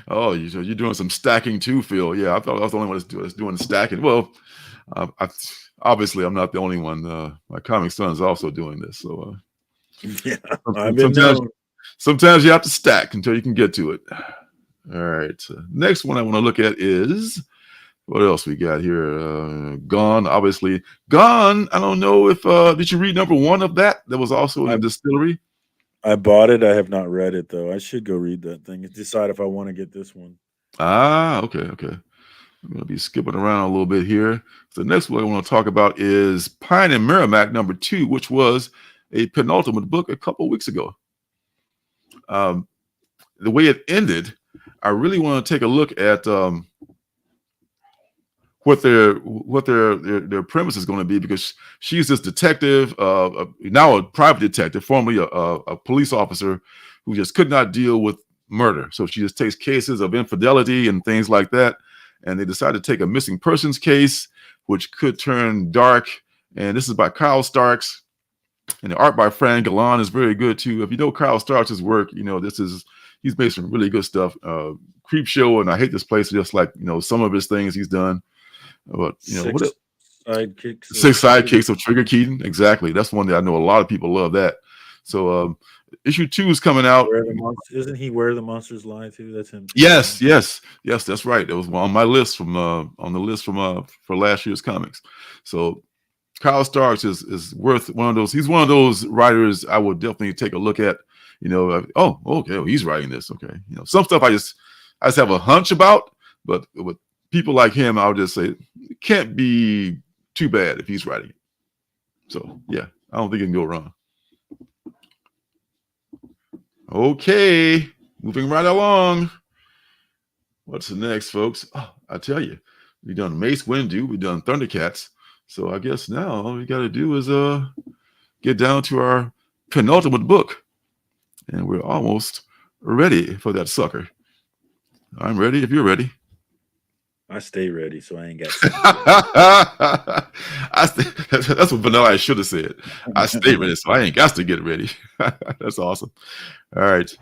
Speaker 6: Oh, you're doing some stacking too, Phil. Yeah, I thought I was the only one that's doing stacking. Well, obviously I'm not the only one. My comic son is also doing this. So
Speaker 7: yeah,
Speaker 6: sometimes you have to stack until you can get to it. All right. Next one I want to look at is what else we got here? Gone, obviously. Gone. I don't know if did you read number 1 of that? That was also in the distillery.
Speaker 7: I bought it. I have not read it though. I should go read that thing and decide if I want to get this one.
Speaker 6: Okay. I'm going to be skipping around a little bit here. So the next one I want to talk about is Pine and Merrimack number 2, which was a penultimate book a couple of weeks ago. The way it ended, I really want to take a look at what their premise is going to be, because she's this detective, now a private detective, formerly a police officer who just could not deal with murder. So she just takes cases of infidelity and things like that. And they decided to take a missing persons case, which could turn dark. And this is by Kyle Starks. And the art by Fran Galan is very good too. If you know Kyle Starks' work, he's made some really good stuff. Creep Show and I Hate This Place, just like some of his things he's done. But
Speaker 7: Six
Speaker 6: Sidekicks of Trigger Keaton, exactly. That's one that I know a lot of people love that. So issue 2 is coming out.
Speaker 7: Isn't he Where the Monsters Lie too? That's him.
Speaker 6: Yes, that's right. It was on my list for last year's comics. So Kyle Starks is worth one of those. He's one of those writers I would definitely take a look at. Oh, okay, well, he's writing this. Okay, some stuff I just have a hunch about, but with people like him, I'll just say it can't be too bad if he's writing it. So yeah, I don't think it can go wrong. Okay, moving right along. What's the next, folks? Oh, I tell you, we've done Mace Windu, we've done Thundercats. So I guess now all we got to do is get down to our penultimate book, and we're almost ready for that sucker. I'm ready if you're ready.
Speaker 7: I stay ready, so I ain't got.
Speaker 6: That's what Vanilla should have said. I stay ready, so I ain't got to get ready. That's awesome. All right.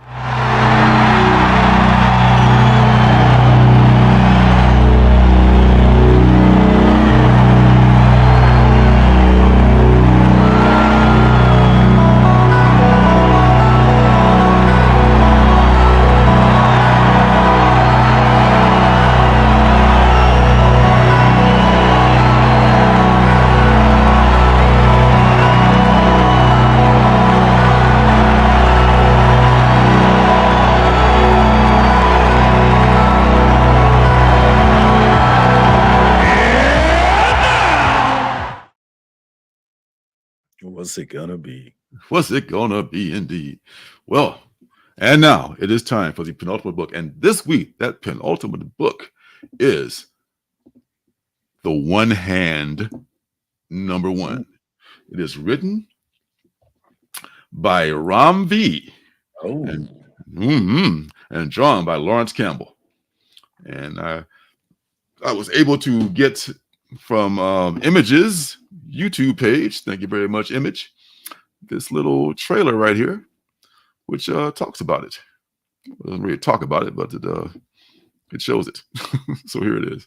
Speaker 7: What's it gonna be?
Speaker 6: What's it gonna be indeed? Well, and now it is time for the penultimate book. And this week, that penultimate book is The One Hand #1. It is written by Ram V.
Speaker 7: Oh,
Speaker 6: And drawn by Lawrence Campbell. And I was able to get from Image's YouTube page, thank you very much, Image, this little trailer right here, which talks about it. It doesn't really talk about it, but it shows it. So here it is.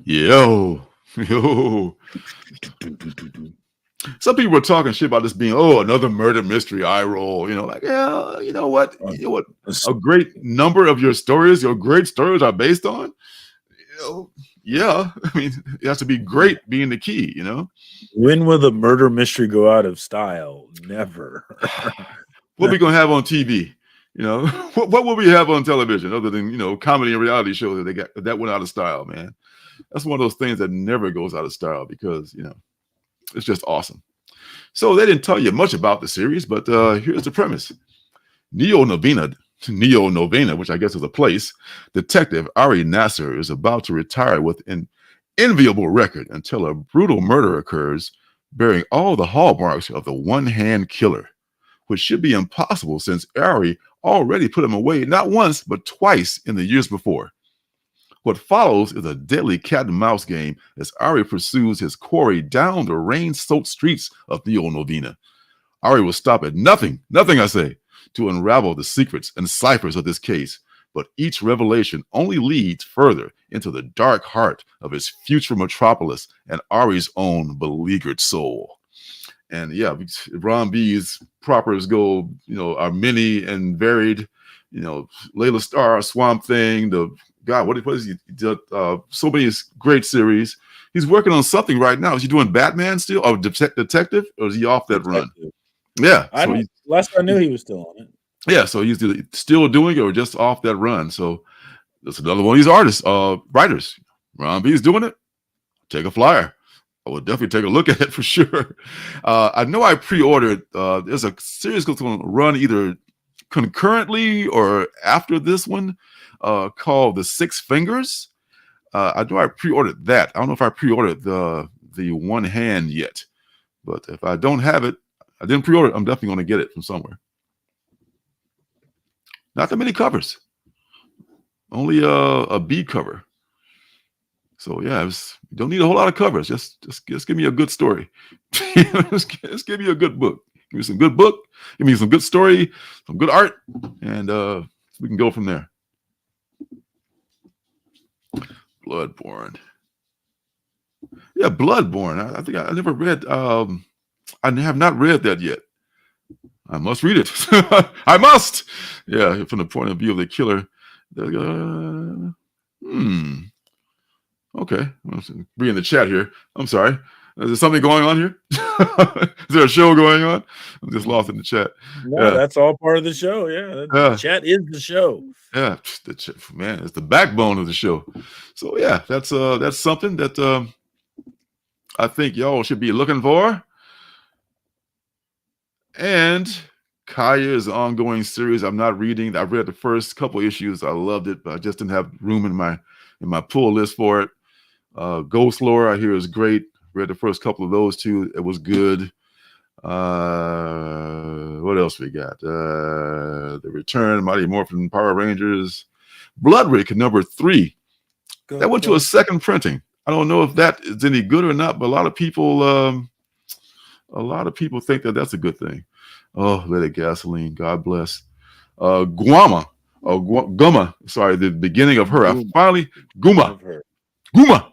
Speaker 6: Yo. Some people were talking shit about this being, another murder mystery eye roll. Like, yeah, you know what? A great number of your stories, your great stories are based on. Yeah. I mean, it has to be great being the key,
Speaker 7: When will the murder mystery go out of style? Never.
Speaker 6: What are we gonna have on TV? What will we have on television other than comedy and reality shows that went out of style, man? That's one of those things that never goes out of style because it's just awesome. So they didn't tell you much about the series, but here's the premise: Neo Novena, which I guess is a place, Detective Ari Nasser is about to retire with an enviable record until a brutal murder occurs, bearing all the hallmarks of the one-hand killer, which should be impossible since Ari already put him away not once but twice in the years before. What follows is a deadly cat and mouse game as Ari pursues his quarry down the rain-soaked streets of Neo Novena. Ari will stop at nothing I say, to unravel the secrets and ciphers of this case, but each revelation only leads further into the dark heart of his future metropolis and Ari's own beleaguered soul. And yeah, Ron B's propers go, are many and varied. Layla Starr, Swamp Thing, what is he? So many great series. He's working on something right now. Is he doing Batman still, or Detective, or is he off that run? Yeah.
Speaker 7: Last I knew, he was still on it.
Speaker 6: Yeah, so he's either still doing it or just off that run. So that's another one of these artists, writers. Ron B's doing it. Take a flyer. I will definitely take a look at it for sure. I know I pre-ordered. There's a series that's going to run either concurrently or after this one, called The Six Fingers. I know I pre-ordered that. I don't know if I pre-ordered the One Hand yet, but if I don't have it, I didn't pre-order it. I'm definitely going to get it from somewhere. Not that many covers, only a B cover. So yeah, you don't need a whole lot of covers. Just give me a good story. just give me a good book. Give me some good book. Give me some good story, some good art, and we can go from there. Bloodborne. Yeah, Bloodborne. I think I never read. I have not read that yet. I must read it. I must. Yeah, from the point of view of the killer. Okay. Be in the chat here. I'm sorry. Is there something going on here? Is there a show going on? I'm just lost in the chat.
Speaker 7: No, that's all part of the show. Yeah, the chat is the show.
Speaker 6: Yeah, man, it's the backbone of the show. So yeah, that's something that I think y'all should be looking for. And Kaya is an ongoing series I'm not reading. I've read the first couple issues. I loved it, but I just didn't have room in my pull list for it. Ghost Lore, I hear, is great. Read the first couple of those too. It was good. What else we got? The Return, Mighty Morphin Power Rangers. Bloodrick, #3. That went to a second printing. I don't know if that is any good or not, but a lot of people think that that's a good thing. Oh, Let It Gasoline. God bless. Guama, Guma. Sorry, the beginning of her. I finally Guma. Guma.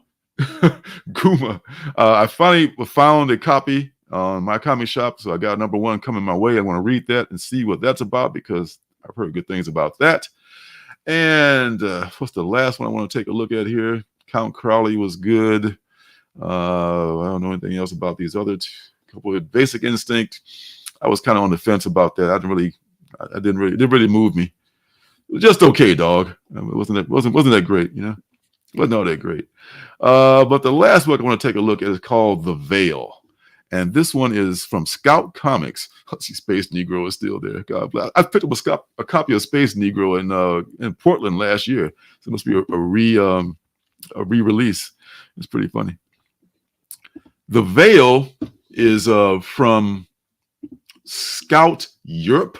Speaker 6: I finally found a copy on my comic shop, so I got number 1 coming my way. I want to read that and see what that's about because I've heard good things about that. And what's the last one I want to take a look at here? Count Crowley was good. I don't know anything else about these other couple of Basic Instinct. I was kind of on the fence about that. It didn't really move me. It was just okay, dog. It wasn't that great, you know. It wasn't all that great. But the last book I want to take a look at is called The Veil. And this one is from Scout Comics. Let's see, Space Negro is still there. God bless. I picked up a copy of Space Negro in Portland last year. So it must be a re-release. It's pretty funny. The Veil is from Scout Europe.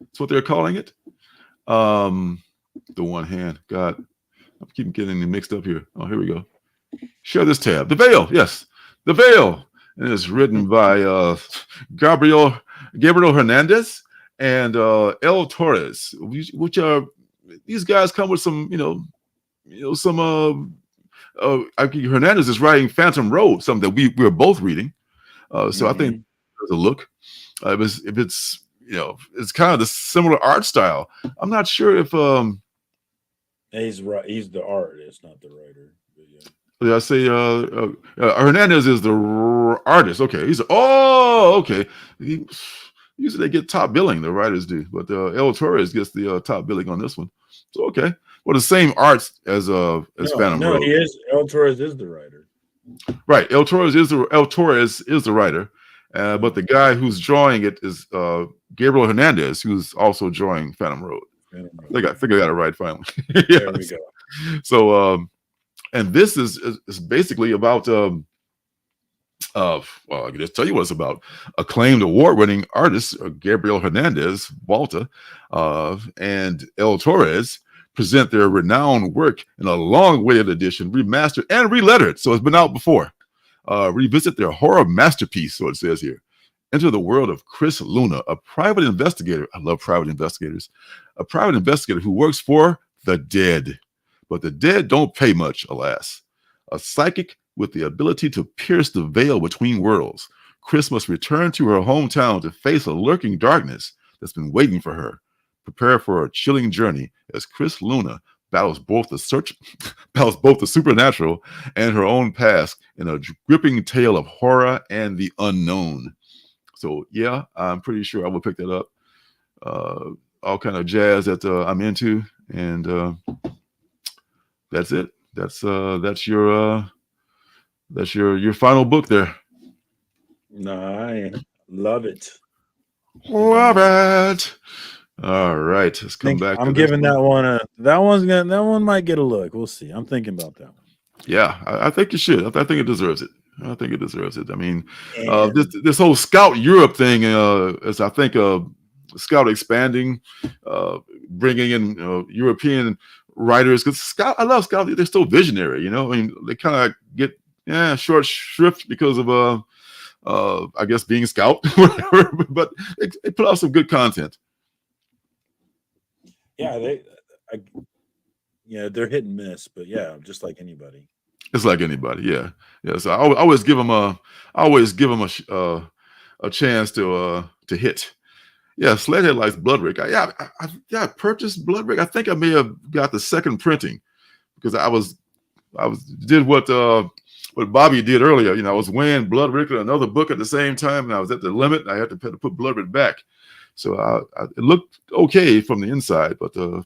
Speaker 6: That's what they're calling it. The one hand. God, I keep getting them mixed up here. Oh, here we go. Share this tab. The Veil. Yes, The Veil. And it's written by Gabriel Hernandez and El Torres, which are these guys come with some, some. I think Hernandez is writing Phantom Road, something that we're both reading. So I think there's a look. If it's it's kind of the similar art style. I'm not sure if
Speaker 7: he's right. He's the artist, not the writer.
Speaker 6: Did I say Hernandez is the artist? Okay, okay. Usually they get top billing, the writers do, but El Torres gets the top billing on this one. So okay, well the same arts as Phantom Road.
Speaker 7: He is. El Torres is the writer.
Speaker 6: Right, El Torres is the writer, but the guy who's drawing it is Gabriel Hernandez, who's also drawing Phantom Road. I think I got it right finally. Yes. There we go. So. And this is basically about, well, I can just tell you what it's about. Acclaimed award-winning artists Gabriel Hernandez, Walter, and El Torres present their renowned work in a long-awaited edition, remastered and relettered, so it's been out before. Revisit their horror masterpiece, so it says here. Enter the world of Chris Luna, a private investigator. I love private investigators. A private investigator who works for the dead. But the dead don't pay much, alas. A psychic with the ability to pierce the veil between worlds, Chris must return to her hometown to face a lurking darkness that's been waiting for her. Prepare for a chilling journey as Chris Luna battles both the supernatural and her own past in a gripping tale of horror and the unknown. So yeah, I'm pretty sure I will pick that up. All kind of jazz that I'm into, and that's it. That's your final book there.
Speaker 7: No, I love it.
Speaker 6: Love it. All right, let's come back.
Speaker 7: I'm giving that one that one might get a look. We'll see. I'm thinking about that one.
Speaker 6: Yeah, I think you should. I think it deserves it. I think it deserves it. I mean, this whole Scout Europe thing is, I think, Scout expanding, bringing in European writers, because I love Scout. They're still visionary, I mean, they kind of get short shrift because of I guess being Scout, whatever. But they put out some good content.
Speaker 7: Yeah, they're hit and miss, but yeah, just like anybody.
Speaker 6: It's like anybody, yeah. So I always give them a chance to hit. Yeah, Sledgehead likes Bloodrick. I purchased Bloodrick. I think I may have got the second printing because I did what Bobby did earlier. I was weighing Bloodrick and another book at the same time, and I was at the limit. And I had to put Bloodrick back, so it looked okay from the inside, but it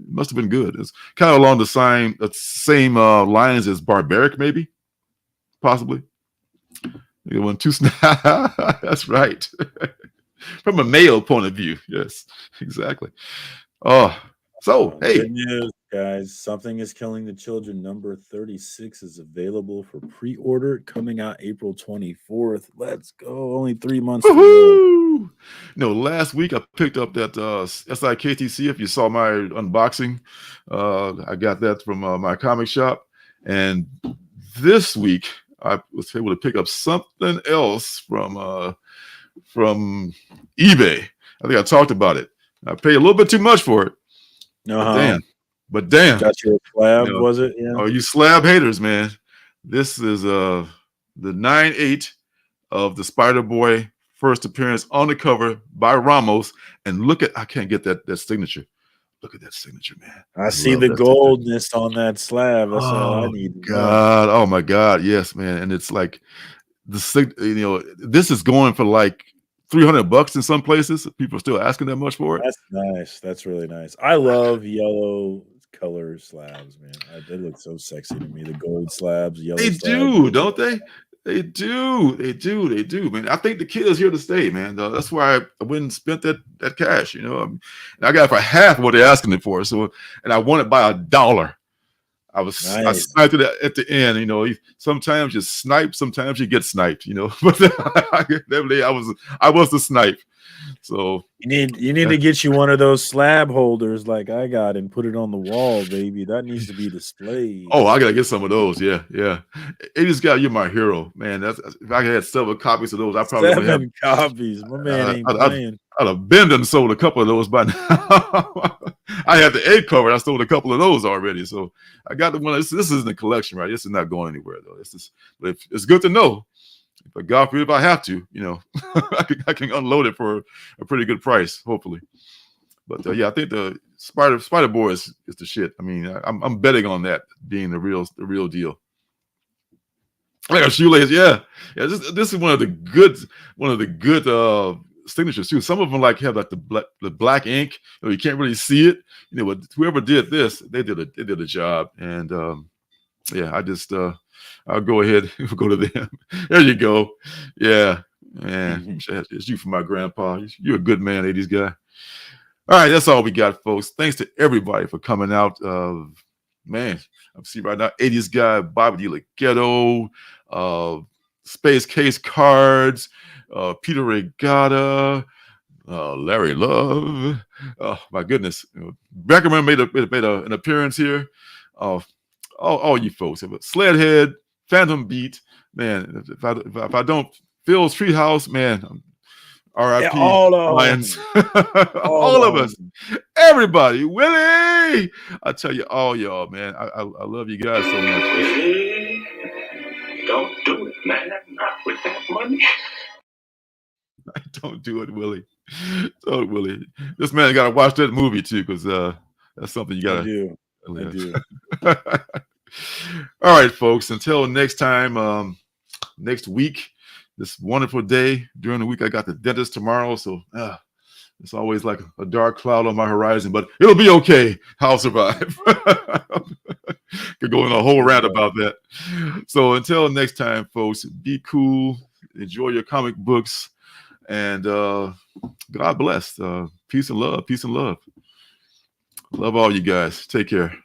Speaker 6: must have been good. It's kind of along the same lines as Barbaric, maybe, possibly. It wasn't too That's right. From a male point of view, yes, exactly. Oh, so hey,
Speaker 7: good news, guys! Something is Killing the Children. Number 36 is available for pre-order, coming out April 24th. Let's go! Only 3 months to go.
Speaker 6: Last week I picked up that SIKTC. If you saw my unboxing, I got that from my comic shop, and this week I was able to pick up something else from eBay. I think I talked about it. I pay a little bit too much for it.
Speaker 7: Uh-huh.
Speaker 6: But damn.
Speaker 7: Got you a slab,
Speaker 6: You know,
Speaker 7: was it? Yeah.
Speaker 6: oh, you slab haters, man. This is the 9/8 of the Spider-Boy first appearance on the cover by Ramos. And look at, I can't get that signature. Look at that signature, man.
Speaker 7: I see the goldness on that slab. That's all I need.
Speaker 6: God. Oh my God. Yes, man. And it's like this is going for like $300 in some places. People are still asking that much for it.
Speaker 7: That's nice. That's really nice. I love yellow color slabs, man. They look so sexy to me. The gold slabs, yellow
Speaker 6: They
Speaker 7: slabs.
Speaker 6: do, don't they? They do, man. I think the kid is here to stay, man. That's why I went and spent that cash, you know. And I got it for half of what they're asking it for. So, and I won it by $1. I sniped it at the end, you know. Sometimes you snipe, sometimes you get sniped, you know. But that day I was the snipe. So
Speaker 7: you need to get you one of those slab holders like I got and put it on the wall, baby. That needs to be displayed.
Speaker 6: Oh, I gotta get some of those. Yeah. It got you're my hero, man. If I had several copies of those, I probably would have
Speaker 7: copies. My man ain't playing.
Speaker 6: I'd have been and sold a couple of those by now. I had the A cover. I sold a couple of those already. So I got the one. This isn't a collection, right? This is not going anywhere though. It's good to know. But God forbid if I have to, you know, I can unload it for a pretty good price, hopefully. But yeah, I think the Spider-Boy is the shit. I mean, I'm betting on that being the real deal. Like a shoelace, yeah. This is one of the good signatures too. Some of them like have like the black ink. You can't really see it. You know, but whoever did this, they did a job. And yeah, I just I'll go ahead and go to them. There you go. Yeah, man. It's you for my grandpa. You're a good man, 80s guy. All right, that's all we got, folks. Thanks to everybody for coming out. Man, I'm seeing right now 80s guy, Bobby DeLaGhetto, Space Case Cards, Peter Regatta, Larry Love. Oh my goodness, Beckerman made an appearance here. All you folks, Sledhead, Phantom Beat, man. If I don't, Phil's Treehouse, man. R.I.P.
Speaker 7: All
Speaker 6: Lions. all of us, everybody. Willie, I tell you, all y'all, man. I love you guys so much.
Speaker 9: Willie, don't do it, man. Not with that money.
Speaker 6: Don't do it, Willie. Don't, Willie. This man got to watch that movie too, because that's something you got to.
Speaker 7: I do.
Speaker 6: All right, folks. Until next time, next week, this wonderful day during the week. I got the dentist tomorrow, so it's always like a dark cloud on my horizon, but it'll be okay. I'll survive. Could go in a whole rant about that. So until next time, folks, be cool. Enjoy your comic books, and God bless. Peace and love. Peace and love. Love all you guys. Take care.